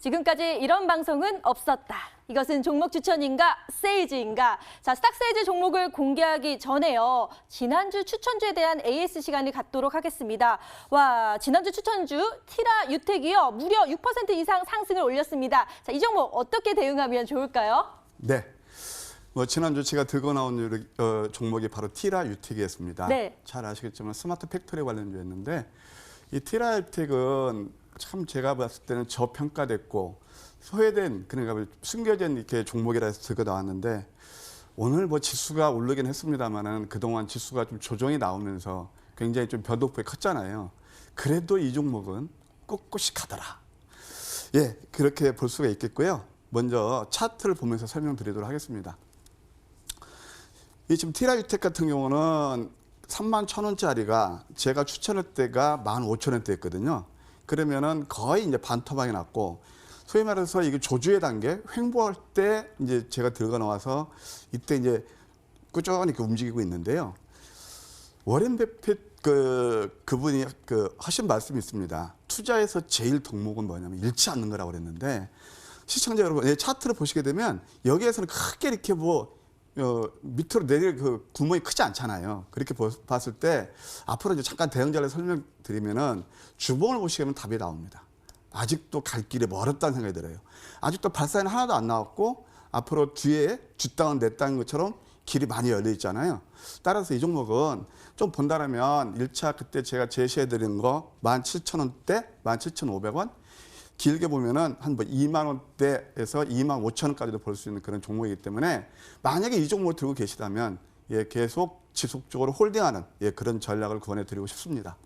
지금까지 이런 방송은 없었다. 이것은 종목 추천인가 세일즈인가? 자, 스탁세일즈 종목을 공개하기 전에요. 지난주 추천주에 대한 AS 시간을 갖도록 하겠습니다. 와, 지난주 추천주 티라 유텍이요. 무려 6% 이상 상승을 올렸습니다. 자, 이 종목 어떻게 대응하면 좋을까요? 네. 지난주 제가 들고 나온 종목이 바로 티라 유텍이었습니다. 네. 잘 아시겠지만 스마트 팩토리 관련주였는데 이 티라 유텍은 참 제가 봤을 때는 저평가됐고 소외된 그러니까 숨겨진 이렇게 종목이라 해서 들고 나왔는데 오늘 지수가 오르긴 했습니다만은 그동안 지수가 좀 조정이 나오면서 굉장히 좀 변동폭이 컸잖아요. 그래도 이 종목은 꿋꿋이 가더라. 예, 그렇게 볼 수가 있겠고요. 먼저 차트를 보면서 설명드리도록 하겠습니다. 이 지금 티라유텍 같은 경우는 31,000원짜리가 제가 추천할 때가 15,000원대였거든요. 그러면은 거의 이제 반토막이 났고 소위 말해서 이게 조주의 단계 횡보할 때 이제 제가 들어가 나와서 이때 이제 꾸준히 이렇게 움직이고 있는데요. 워렌 버핏 그분이 하신 말씀이 있습니다. 투자에서 제일 덕목은 뭐냐면 잃지 않는 거라고 그랬는데 시청자 여러분, 차트를 보시게 되면 여기에서는 크게 이렇게 밑으로 내릴 구멍이 크지 않잖아요. 그렇게 봤을 때 앞으로 이제 잠깐 대응 전략 설명드리면은 주봉을 보시게 되면 답이 나옵니다. 아직도 갈 길이 멀었다는 생각이 들어요. 아직도 발사는 하나도 안 나왔고 앞으로 뒤에 쥐땅은 내 땅인 것처럼 길이 많이 열려 있잖아요. 따라서 이 종목은 좀 본다라면 1차 그때 제가 제시해드린 거 17,000원대, 17,500원 길게 보면은 한 2만 원대에서 2만 5천 원까지도 볼 수 있는 그런 종목이기 때문에 만약에 이 종목을 들고 계시다면 계속 지속적으로 홀딩하는 그런 전략을 권해드리고 싶습니다.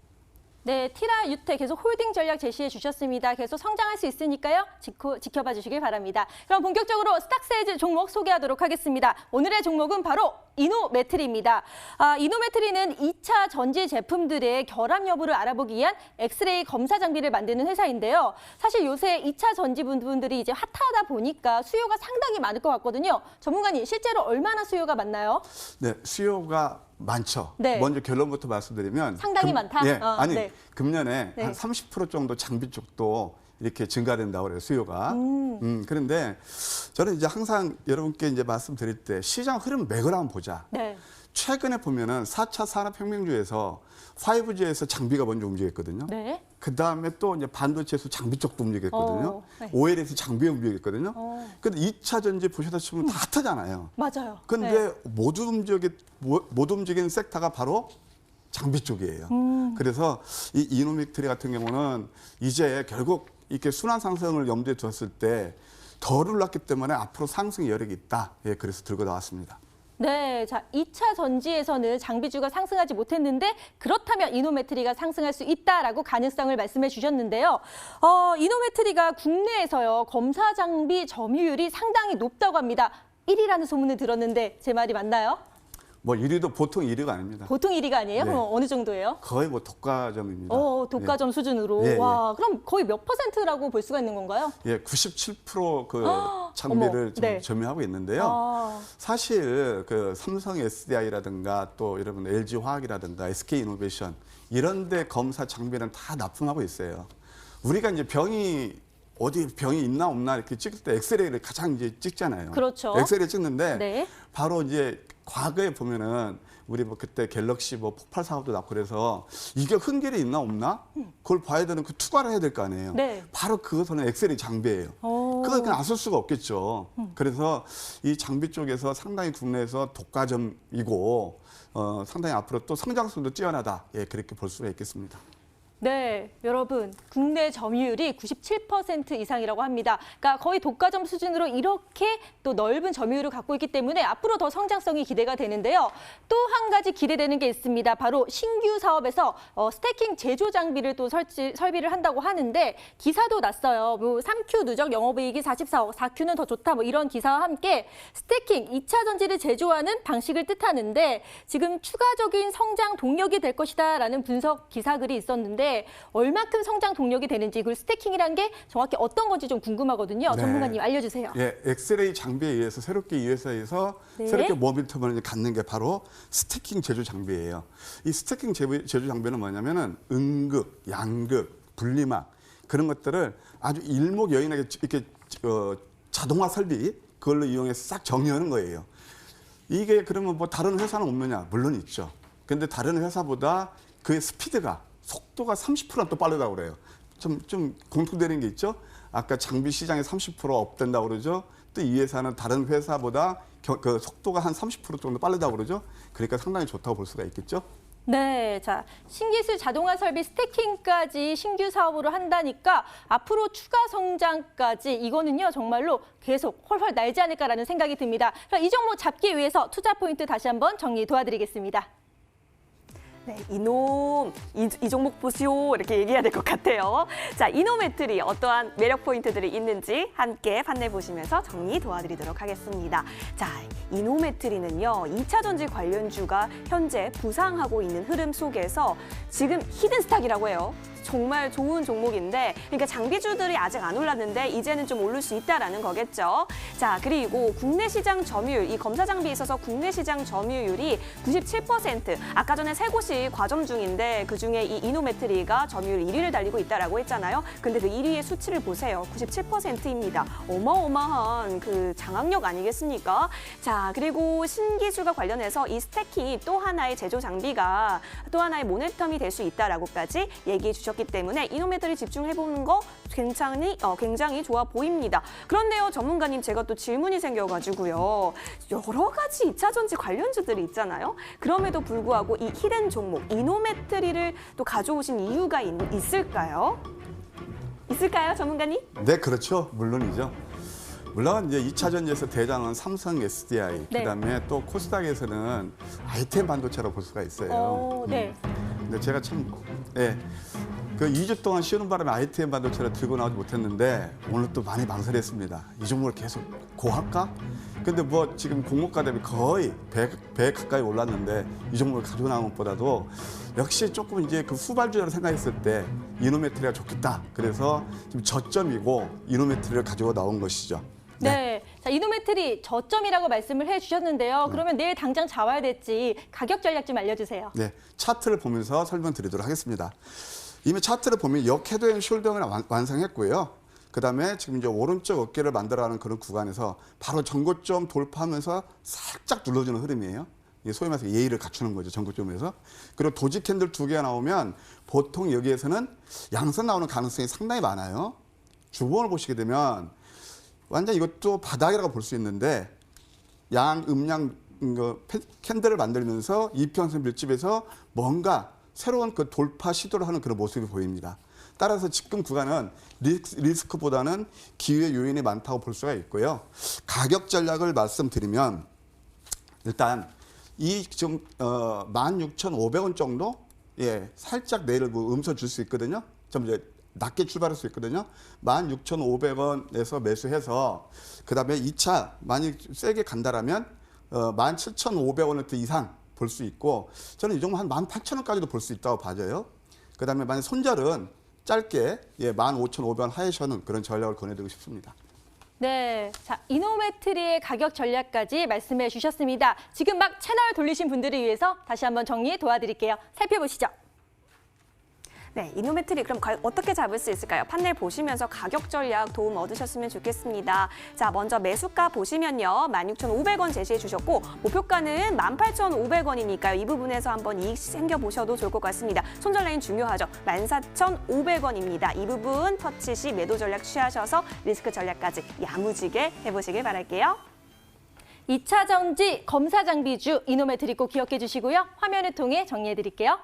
네, 티라 유텍 계속 홀딩 전략 제시해 주셨습니다. 계속 성장할 수 있으니까요. 지켜봐 주시길 바랍니다. 그럼 본격적으로 스탁세일즈 종목 소개하도록 하겠습니다. 오늘의 종목은 바로 이노메트리입니다. 이노메트리는 2차 전지 제품들의 결함 여부를 알아보기 위한 엑스레이 검사 장비를 만드는 회사인데요. 사실 요새 2차 전지 부분들이 이제 핫하다 보니까 수요가 상당히 많을 것 같거든요. 전문가님, 실제로 얼마나 수요가 많나요? 네, 수요가 많죠. 네. 먼저 결론부터 말씀드리면 상당히 많다? 네. 금년에 네. 한 30% 정도 장비 쪽도 이렇게 증가된다고 그래요, 수요가. 그런데 저는 이제 항상 여러분께 이제 말씀드릴 때 시장 흐름 맥을 한번 보자. 네. 최근에 보면은 4차 산업혁명주에서 5G에서 장비가 먼저 움직였거든요. 네. 그 다음에 또 이제 반도체에서 장비 쪽도 움직였거든요. 네. OL에서 장비 움직였거든요. 근데 2차 전지 보시다시피 보면 다 핫하잖아요. 맞아요. 근데 네. 못 움직이는 섹터가 바로 장비 쪽이에요. 그래서 이 이노메트리 같은 경우는 이제 결국 이렇게 순환 상승을 염두에 두었을 때 덜 올랐기 때문에 앞으로 상승 여력이 있다. 그래서 들고 나왔습니다. 네, 자 2차 전지에서는 장비주가 상승하지 못했는데 그렇다면 이노메트리가 상승할 수 있다라고 가능성을 말씀해 주셨는데요. 이노메트리가 국내에서요 검사 장비 점유율이 상당히 높다고 합니다. 1위라는 소문을 들었는데 제 말이 맞나요? 뭐 1위도 보통 1위가 아닙니다. 보통 1위가 아니에요? 네. 그럼 어느 정도예요? 거의 뭐 독과점입니다. 독과점 수준으로. 예, 예. 와, 그럼 거의 몇 %라고 볼 수가 있는 건가요? 예, 97%그 장비를 어머, 네. 점유하고 있는데요. 사실 그 삼성 SDI라든가 또 여러분 LG 화학이라든가 SK 이노베이션 이런 데 검사 장비는 다 납품하고 있어요. 우리가 이제 어디 병이 있나 없나 이렇게 찍을 때 엑스레이를 가장 이제 찍잖아요. 그렇죠. 엑스레이 찍는데 네. 바로 이제 과거에 보면은 우리 뭐 그때 갤럭시 뭐 폭발 사고도 났고 그래서 이게 흠결이 있나 없나 그걸 봐야 되는 그 투과를 해야 될 거 아니에요. 네. 바로 그것은 엑스레이 장비예요. 그걸 그냥 안 쓸 수가 없겠죠. 그래서 이 장비 쪽에서 상당히 국내에서 독과점이고 상당히 앞으로 또 성장성도 뛰어나다. 예, 그렇게 볼 수가 있겠습니다. 네, 여러분 국내 점유율이 97% 이상이라고 합니다. 그러니까 거의 독과점 수준으로 이렇게 또 넓은 점유율을 갖고 있기 때문에 앞으로 더 성장성이 기대가 되는데요. 또 한 가지 기대되는 게 있습니다. 바로 신규 사업에서 스태킹 제조 장비를 또 설비를 한다고 하는데 기사도 났어요. 뭐 3Q 누적 영업이익이 44억, 4Q는 더 좋다 뭐 이런 기사와 함께 스태킹 2차 전지를 제조하는 방식을 뜻하는데 지금 추가적인 성장 동력이 될 것이다라는 분석 기사글이 있었는데 얼마큼 성장 동력이 되는지 그리고 스태킹이란 게 정확히 어떤 건지 좀 궁금하거든요. 네. 전문가님 알려주세요. 예, 엑스레이 장비에 의해서 새롭게 이 회사에서 네. 새롭게 모멘텀을 갖는 게 바로 스태킹 제조 장비예요. 이 스태킹 제조 장비는 뭐냐면은 음극, 양극, 분리막 그런 것들을 아주 일목요연하게 이렇게 자동화 설비 그걸로 이용해서 싹 정리하는 거예요. 이게 그러면 뭐 다른 회사는 없느냐? 물론 있죠. 근데 다른 회사보다 그의 스피드가 속도가 30%는 또 빠르다고 그래요. 좀 공통되는 게 있죠. 아까 장비 시장에 30% 업된다고 그러죠. 또 이 회사는 다른 회사보다 그 속도가 한 30% 정도 빠르다고 그러죠. 그러니까 상당히 좋다고 볼 수가 있겠죠. 네, 자 신기술 자동화 설비 스태킹까지 신규 사업으로 한다니까 앞으로 추가 성장까지 이거는요 정말로 계속 헐헐 날지 않을까라는 생각이 듭니다. 그럼 이 종목 잡기 위해서 투자 포인트 다시 한번 정리 도와드리겠습니다. 네, 이 종목 보시오 이렇게 얘기해야 될 것 같아요. 자, 이노메트리 어떠한 매력 포인트들이 있는지 함께 판넬 보시면서 정리 도와드리도록 하겠습니다. 자, 이노메트리는요, 2차 전지 관련주가 현재 부상하고 있는 흐름 속에서 지금 히든 스탁이라고 해요. 정말 좋은 종목인데, 그러니까 장비주들이 아직 안 올랐는데 이제는 좀 오를 수 있다라는 거겠죠. 자, 그리고 국내 시장 점유율, 이 검사 장비에 있어서 국내 시장 점유율이 97%. 아까 전에 세 곳이 과점 중인데 그 중에 이 이노메트리가 점유율 1위를 달리고 있다라고 했잖아요. 근데 그 1위의 수치를 보세요. 97%입니다. 어마어마한 그 장악력 아니겠습니까? 자, 그리고 신기술과 관련해서 이 스태킹이 또 하나의 제조 장비가 또 하나의 모멘텀이 될 수 있다라고까지 얘기해 주셨기 때문에 이노메트리 집중해보는 거 굉장히 좋아 보입니다. 그런데요, 전문가님 제가 또 질문이 생겨가지고요. 여러 가지 2차 전지 관련주들이 있잖아요. 그럼에도 불구하고 이 히든 종목 이노메트리를 또 가져오신 이유가 있을까요? 있을까요, 전문가님? 네, 그렇죠. 물론이죠. 물론 이제 2차 전지에서 대장은 삼성 SDI, 네. 그다음에 또 코스닥에서는 ITM 반도체로 볼 수가 있어요. 네. 근데 제가 참, 예, 그 2주 동안 쉬는 바람에 ITM 반도체를 들고 나오지 못했는데 오늘 또 많이 망설였습니다. 이 종목을 계속 고할까? 근데 뭐 지금 공모가 대비 거의 100 가까이 올랐는데 이 종목을 가지고 나온 것보다도 역시 조금 이제 그 후발주자로 생각했을 때 이노메트리가 좋겠다. 그래서 지금 저점이고 이노메트리를 가지고 나온 것이죠. 네. 자, 이노메트리 저점이라고 말씀을 해주셨는데요. 그러면 내일 당장 잡아야 될지 가격 전략 좀 알려주세요. 네, 차트를 보면서 설명드리도록 하겠습니다. 이미 차트를 보면 역헤드 앤 숄더를 완성했고요. 그다음에 지금 이제 오른쪽 어깨를 만들어가는 그런 구간에서 바로 전고점 돌파하면서 살짝 눌러주는 흐름이에요. 이게 소위 말해서 예의를 갖추는 거죠, 전고점에서. 그리고 도지 캔들 2개가 나오면 보통 여기에서는 양선 나오는 가능성이 상당히 많아요. 주봉을 보시게 되면 완전 이것도 바닥이라고 볼 수 있는데 음양 캔들을 만들면서 이평선 밀집에서 뭔가 새로운 그 돌파 시도를 하는 그런 모습이 보입니다. 따라서 지금 구간은 리스크보다는 기회 요인이 많다고 볼 수가 있고요. 가격 전략을 말씀드리면 일단 이 지금 16,500원 정도 예 살짝 내일 뭐 음서 줄 수 있거든요. 좀 이제 낮게 출발할 수 있거든요. 16,500원에서 매수해서 그다음에 2차 만약 세게 간다라면 17,500원대 이상 볼 수 있고 저는 이 정도 한 18,000원까지도 볼 수 있다고 봐져요. 그다음에 만약 손절은 짧게 15,500원 하에서는 그런 전략을 권해드리고 싶습니다. 네, 자 이노메트리의 가격 전략까지 말씀해 주셨습니다. 지금 막 채널 돌리신 분들을 위해서 다시 한번 정리 도와드릴게요. 살펴보시죠. 네, 이노메트리 그럼 어떻게 잡을 수 있을까요? 판넬 보시면서 가격 전략 도움 얻으셨으면 좋겠습니다. 자, 먼저 매수가 보시면요. 16,500원 제시해 주셨고 목표가는 18,500원이니까요. 이 부분에서 한번 이익 챙겨보셔도 좋을 것 같습니다. 손절 라인 중요하죠. 14,500원입니다. 이 부분 터치 시 매도 전략 취하셔서 리스크 전략까지 야무지게 해보시길 바랄게요. 2차 정지 검사 장비주 이노메트리 꼭 기억해 주시고요. 화면을 통해 정리해 드릴게요.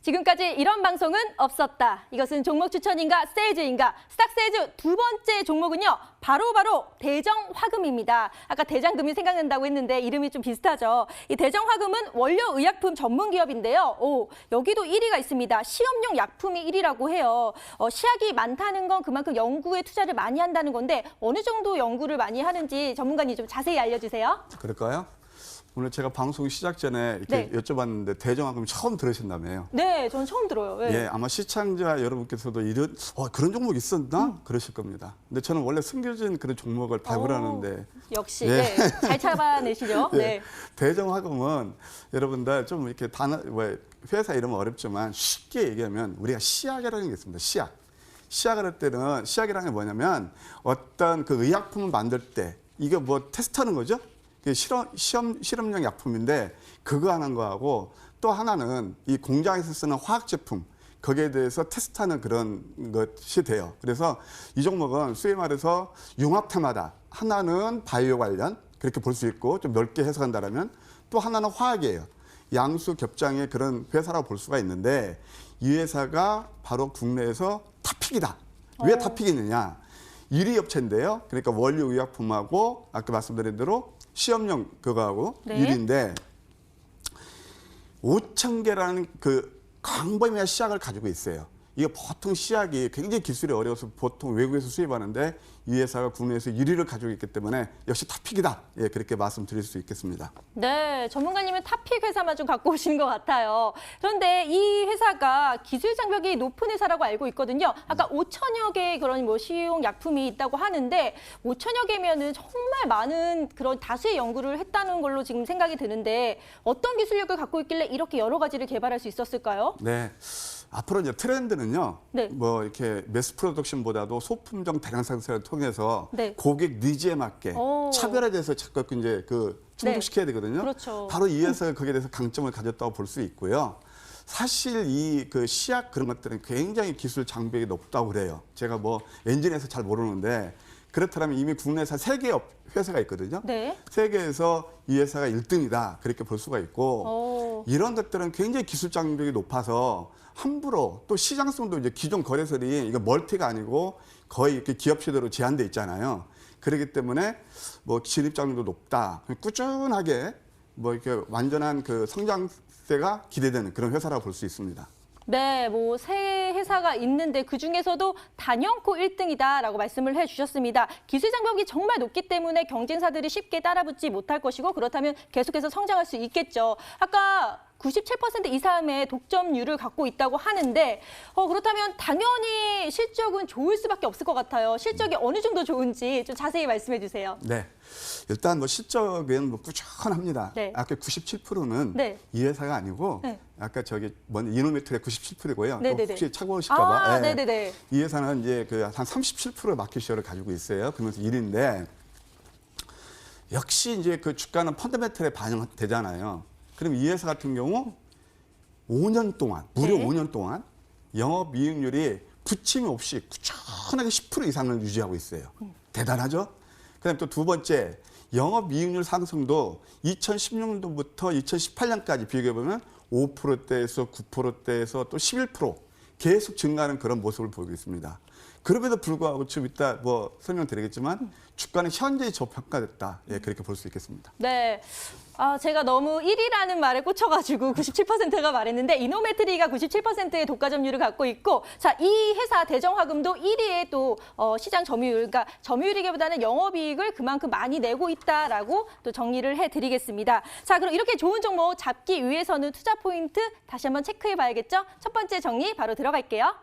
지금까지 이런 방송은 없었다. 이것은 종목 추천인가 세일즈인가? 스탁 세일즈 두 번째 종목은요. 바로 대정화금입니다. 아까 대장금이 생각난다고 했는데 이름이 좀 비슷하죠. 이 대정화금은 원료의약품 전문 기업인데요. 여기도 1위가 있습니다. 시험용 약품이 1위라고 해요. 시약이 많다는 건 그만큼 연구에 투자를 많이 한다는 건데 어느 정도 연구를 많이 하는지 전문가님 좀 자세히 알려주세요. 그럴까요? 오늘 제가 방송 시작 전에 이렇게 여쭤봤는데 대정화금 처음 들으신다며요. 네, 저는 처음 들어요. 네. 예, 아마 시청자 여러분께서도 그런 종목 있었나? 그러실 겁니다. 근데 저는 원래 숨겨진 그런 종목을 발굴하는데 역시 잘 잡아내시죠. 네. 대정화금은 여러분들 좀 이렇게 회사 이름은 어렵지만 쉽게 얘기하면 우리가 시약이라는 게 있습니다. 시약을 할 때는 시약이라는 게 뭐냐면 어떤 그 의약품을 만들 때 이게 뭐 테스트하는 거죠. 실험용 약품인데 그거 하는 거하고 또 하나는 이 공장에서 쓰는 화학 제품 거기에 대해서 테스트하는 그런 것이 돼요. 그래서 이 종목은 수에 말해서 융합테마다 하나는 바이오 관련 그렇게 볼 수 있고 좀 넓게 해석한다면 또 하나는 화학이에요. 양수 겹장의 그런 회사라고 볼 수가 있는데 이 회사가 바로 국내에서 탑픽이다. 왜 탑픽이느냐? 1위 업체인데요. 그러니까 원료의약품하고 아까 말씀드린 대로 시험용 그거하고 1위인데 5,000개라는 그 광범위한 시약을 가지고 있어요. 이게 보통 시약이 굉장히 기술이 어려워서 보통 외국에서 수입하는데 이 회사가 국내에서 1위를 가지고 있기 때문에 역시 탑픽이다. 예, 그렇게 말씀드릴 수 있겠습니다. 네, 전문가님은 탑픽 회사만 좀 갖고 오신 것 같아요. 그런데 이 회사가 기술 장벽이 높은 회사라고 알고 있거든요. 아까 5천여 개의 그런 뭐 시용 약품이 있다고 하는데 5천여 개면은 정말 많은 그런 다수의 연구를 했다는 걸로 지금 생각이 드는데 어떤 기술력을 갖고 있길래 이렇게 여러 가지를 개발할 수 있었을까요? 네. 앞으로 이제 트렌드는요. 뭐 이렇게 매스 프로덕션보다도 소품종 대량 생산을 통해서 고객 니즈에 맞게 차별화에 대해서 자꾸 이제 그 충족시켜야 되거든요. 그렇죠. 바로 이 회사가 거기에 대해서 강점을 가졌다고 볼 수 있고요. 사실 이 그 시약 그런 것들은 굉장히 기술 장벽이 높다고 그래요. 제가 뭐 엔진에서 잘 모르는데 그렇다면 이미 국내에서 3개 회사가 있거든요. 세계에서 이 회사가 1등이다. 그렇게 볼 수가 있고 이런 것들은 굉장히 기술 장벽이 높아서 함부로 또 시장성도 이제 기존 거래설이 이거 멀티가 아니고 거의 이렇게 기업 시대로 제한돼 있잖아요. 그렇기 때문에 뭐 진입장도 높다. 꾸준하게 뭐 이렇게 완전한 그 성장세가 기대되는 그런 회사라고 볼 수 있습니다. 네, 뭐 세 회사가 있는데 그중에서도 단연코 1등이다라고 말씀을 해주셨습니다. 기술 장벽이 정말 높기 때문에 경쟁사들이 쉽게 따라붙지 못할 것이고 그렇다면 계속해서 성장할 수 있겠죠. 아까 97% 이상의 독점률을 갖고 있다고 하는데 그렇다면 당연히 실적은 좋을 수밖에 없을 것 같아요. 실적이 어느 정도 좋은지 좀 자세히 말씀해 주세요. 네, 일단 뭐 실적은 뭐 꾸준합니다. 아까 97%는 이 회사가 아니고 아까 저기 먼저 이노메트리의 97%고요. 혹시 착오하실까 봐. 이 회사는 이제 그 한 37% 마켓시어를 가지고 있어요. 그러면서 1위인데 역시 이제 그 주가는 펀더멘털에 반영되잖아요. 그럼 이 회사 같은 경우 5년 동안, 무려 네. 5년 동안 영업이익률이 부침이 없이 꾸준하게 10% 이상을 유지하고 있어요. 대단하죠? 그다음에 또 두 번째, 영업이익률 상승도 2016년도부터 2018년까지 비교해보면 5%대에서 9%대에서 또 11% 계속 증가하는 그런 모습을 보이고 있습니다. 그럼에도 불구하고 좀 이따 뭐 설명드리겠지만 주가는 현재 저평가됐다. 예, 그렇게 볼 수 있겠습니다. 네. 제가 너무 1위라는 말에 꽂혀가지고 97%가 말했는데 이노메트리가 97%의 독과점률을 갖고 있고, 자, 이 회사 대정화금도 1위의 또 시장 점유율, 그러니까 점유율이기보다는 영업이익을 그만큼 많이 내고 있다라고 또 정리를 해드리겠습니다. 자, 그럼 이렇게 좋은 종목 잡기 위해서는 투자 포인트 다시 한번 체크해봐야겠죠? 첫 번째 정리 바로 들어갈게요.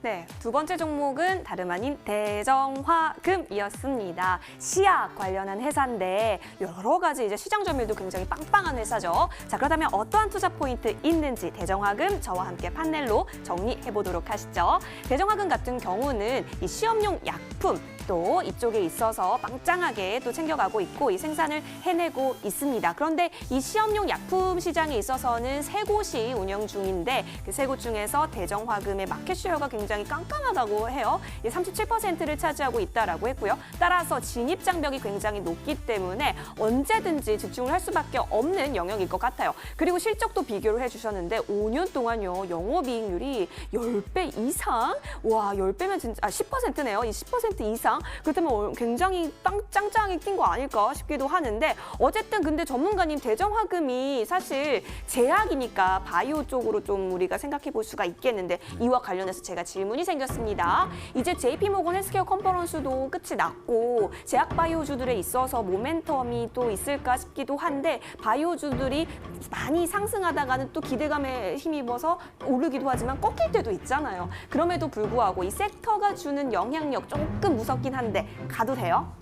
네, 두 번째 종목은 다름 아닌 대정화금이었습니다. 시약 관련한 회사인데 여러 가지 이제 시장 점유율도 굉장히 빵빵한 회사죠. 자, 그렇다면 어떠한 투자 포인트 있는지 대정화금 저와 함께 판넬로 정리해 보도록 하시죠. 대정화금 같은 경우는 이 시험용 약품 또 이쪽에 있어서 빵짱하게 또 챙겨가고 있고 이 생산을 해내고 있습니다. 그런데 이 시험용 약품 시장에 있어서는 세 곳이 운영 중인데 그 세 곳 중에서 대정화금의 마켓쉐어가 굉장히 깜깜하다고 해요. 37%를 차지하고 있다라고 했고요. 따라서 진입 장벽이 굉장히 높기 때문에 언제든지 집중을 할 수밖에 없는 영역일 것 같아요. 그리고 실적도 비교를 해주셨는데 5년 동안요 영업이익률이 10배 이상, 와 10배면 진짜 10%네요. 이 10% 이상 그렇다면 굉장히 짱짱하게 뛴 거 아닐까 싶기도 하는데 어쨌든 근데 전문가님 대정화금이 사실 제약이니까 바이오 쪽으로 좀 우리가 생각해 볼 수가 있겠는데 이와 관련해서 제가 질문이 생겼습니다. 이제 JP모건 헬스케어 컨퍼런스도 끝이 났고 제약 바이오주들에 있어서 모멘텀이 또 있을까 싶기도 한데 바이오주들이 많이 상승하다가는 또 기대감에 힘입어서 오르기도 하지만 꺾일 때도 있잖아요. 그럼에도 불구하고 이 섹터가 주는 영향력 조금 무섭긴 한데 가도 돼요?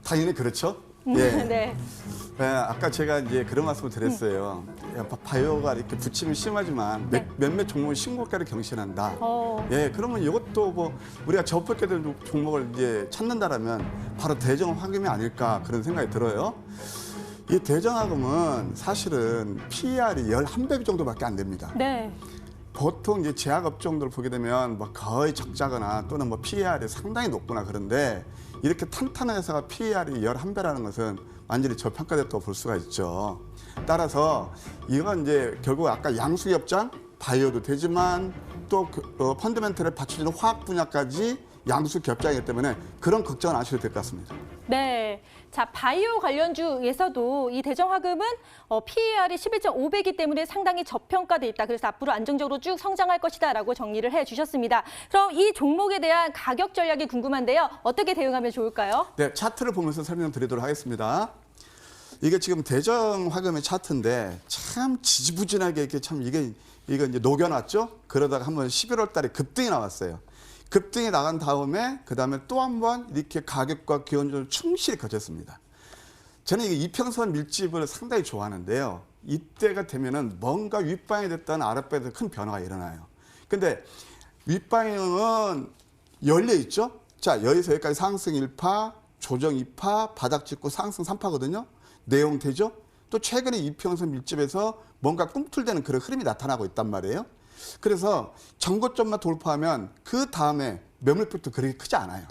당연히 그렇죠. 예. 네. 네, 아까 제가 이제 그런 말씀을 드렸어요. 야, 바이오가 이렇게 부침이 심하지만 네. 몇몇 종목은 신고가를 경신한다. 어. 예, 그러면 이것도 뭐 우리가 저평가된 종목을 이제 찾는다라면 바로 대정화금이 아닐까 그런 생각이 들어요. 이 대정화금은 사실은 PER이 11배 정도밖에 안 됩니다. 네. 보통 이제 제약업종들 보게 되면 뭐 거의 적자거나 또는 뭐 PER이 상당히 높거나 그런데 이렇게 탄탄한 회사가 PER이 11배라는 것은 완전히 저평가됐다고 볼 수가 있죠. 따라서 이건 이제 결국 아까 양수기업장 바이오도 되지만 또 펀더멘털을 받쳐주는 화학 분야까지 양수기업장이기 때문에 그런 걱정은 안 하셔도 될 것 같습니다. 네. 자, 바이오 관련주에서도 이 대정화금은 PER이 11.5배이기 때문에 상당히 저평가돼 있다. 그래서 앞으로 안정적으로 쭉 성장할 것이다라고 정리를 해주셨습니다. 그럼 이 종목에 대한 가격 전략이 궁금한데요. 어떻게 대응하면 좋을까요? 네, 차트를 보면서 설명드리도록 하겠습니다. 이게 지금 대정화금의 차트인데 참 지지부진하게 이렇게 참 이거 이제 녹여놨죠. 그러다가 한번 11월 달에 급등이 나왔어요. 급등이 나간 다음에 그다음에 또 한 번 이렇게 가격과 기원주를 충실히 거쳤습니다. 저는 이게 이평선 밀집을 상당히 좋아하는데요. 이때가 되면은 뭔가 윗방이 됐다는 아랫방에 큰 변화가 일어나요. 근데 윗방향은 열려 있죠. 자, 여기서 여기까지 상승 1파, 조정 2파, 바닥 찍고 상승 3파거든요. 내용 되죠? 또 최근에 이평선 밀집에서 뭔가 꿈틀대는 그런 흐름이 나타나고 있단 말이에요. 그래서 전고점만 돌파하면 그 다음에 매물폭도 그렇게 크지 않아요.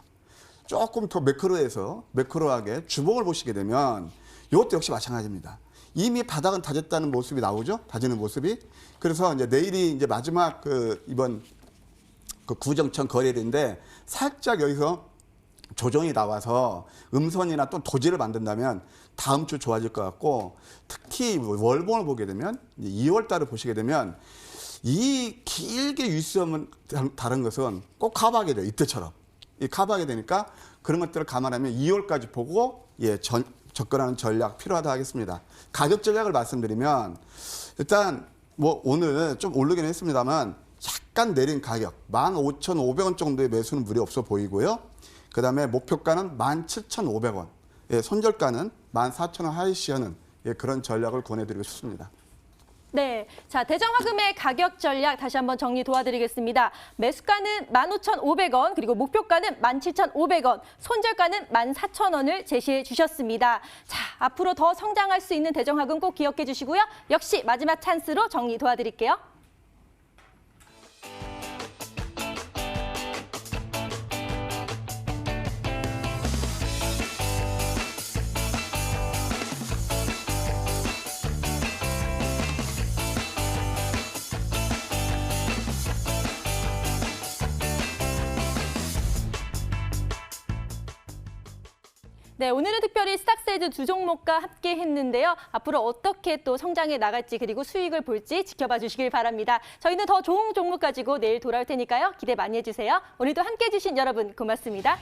조금 더 매크로하게 주봉을 보시게 되면 이것도 역시 마찬가지입니다. 이미 바닥은 다졌다는 모습이 나오죠. 다지는 모습이. 그래서 이제 내일이 이제 마지막 이번 구정천 거래일인데 살짝 여기서 조정이 나와서 음선이나 또 도지를 만든다면 다음 주 좋아질 것 같고 특히 월봉을 보게 되면 2월 달을 보시게 되면 이 길게 윗수염은 다른 것은 꼭 커버하게 돼요. 이때처럼. 이 커버하게 되니까 그런 것들을 감안하면 2월까지 보고 접근하는 전략 필요하다 하겠습니다. 가격 전략을 말씀드리면 일단 뭐 오늘 좀 오르긴 했습니다만 약간 내린 가격 15,500원 정도의 매수는 무리 없어 보이고요. 그다음에 목표가는 17,500원. 예, 손절가는 14,000원 하이시하는 그런 전략을 권해드리고 싶습니다. 네, 자 대정화금의 가격 전략 다시 한번 정리 도와드리겠습니다. 매수가는 15,500원, 그리고 목표가는 17,500원, 손절가는 14,000원을 제시해 주셨습니다. 자, 앞으로 더 성장할 수 있는 대정화금 꼭 기억해 주시고요. 역시 마지막 찬스로 정리 도와드릴게요. 네, 오늘은 특별히 스탁스에즈 두 종목과 함께 했는데요. 앞으로 어떻게 또 성장해 나갈지 그리고 수익을 볼지 지켜봐 주시길 바랍니다. 저희는 더 좋은 종목 가지고 내일 돌아올 테니까요. 기대 많이 해주세요. 오늘도 함께 해주신 여러분 고맙습니다.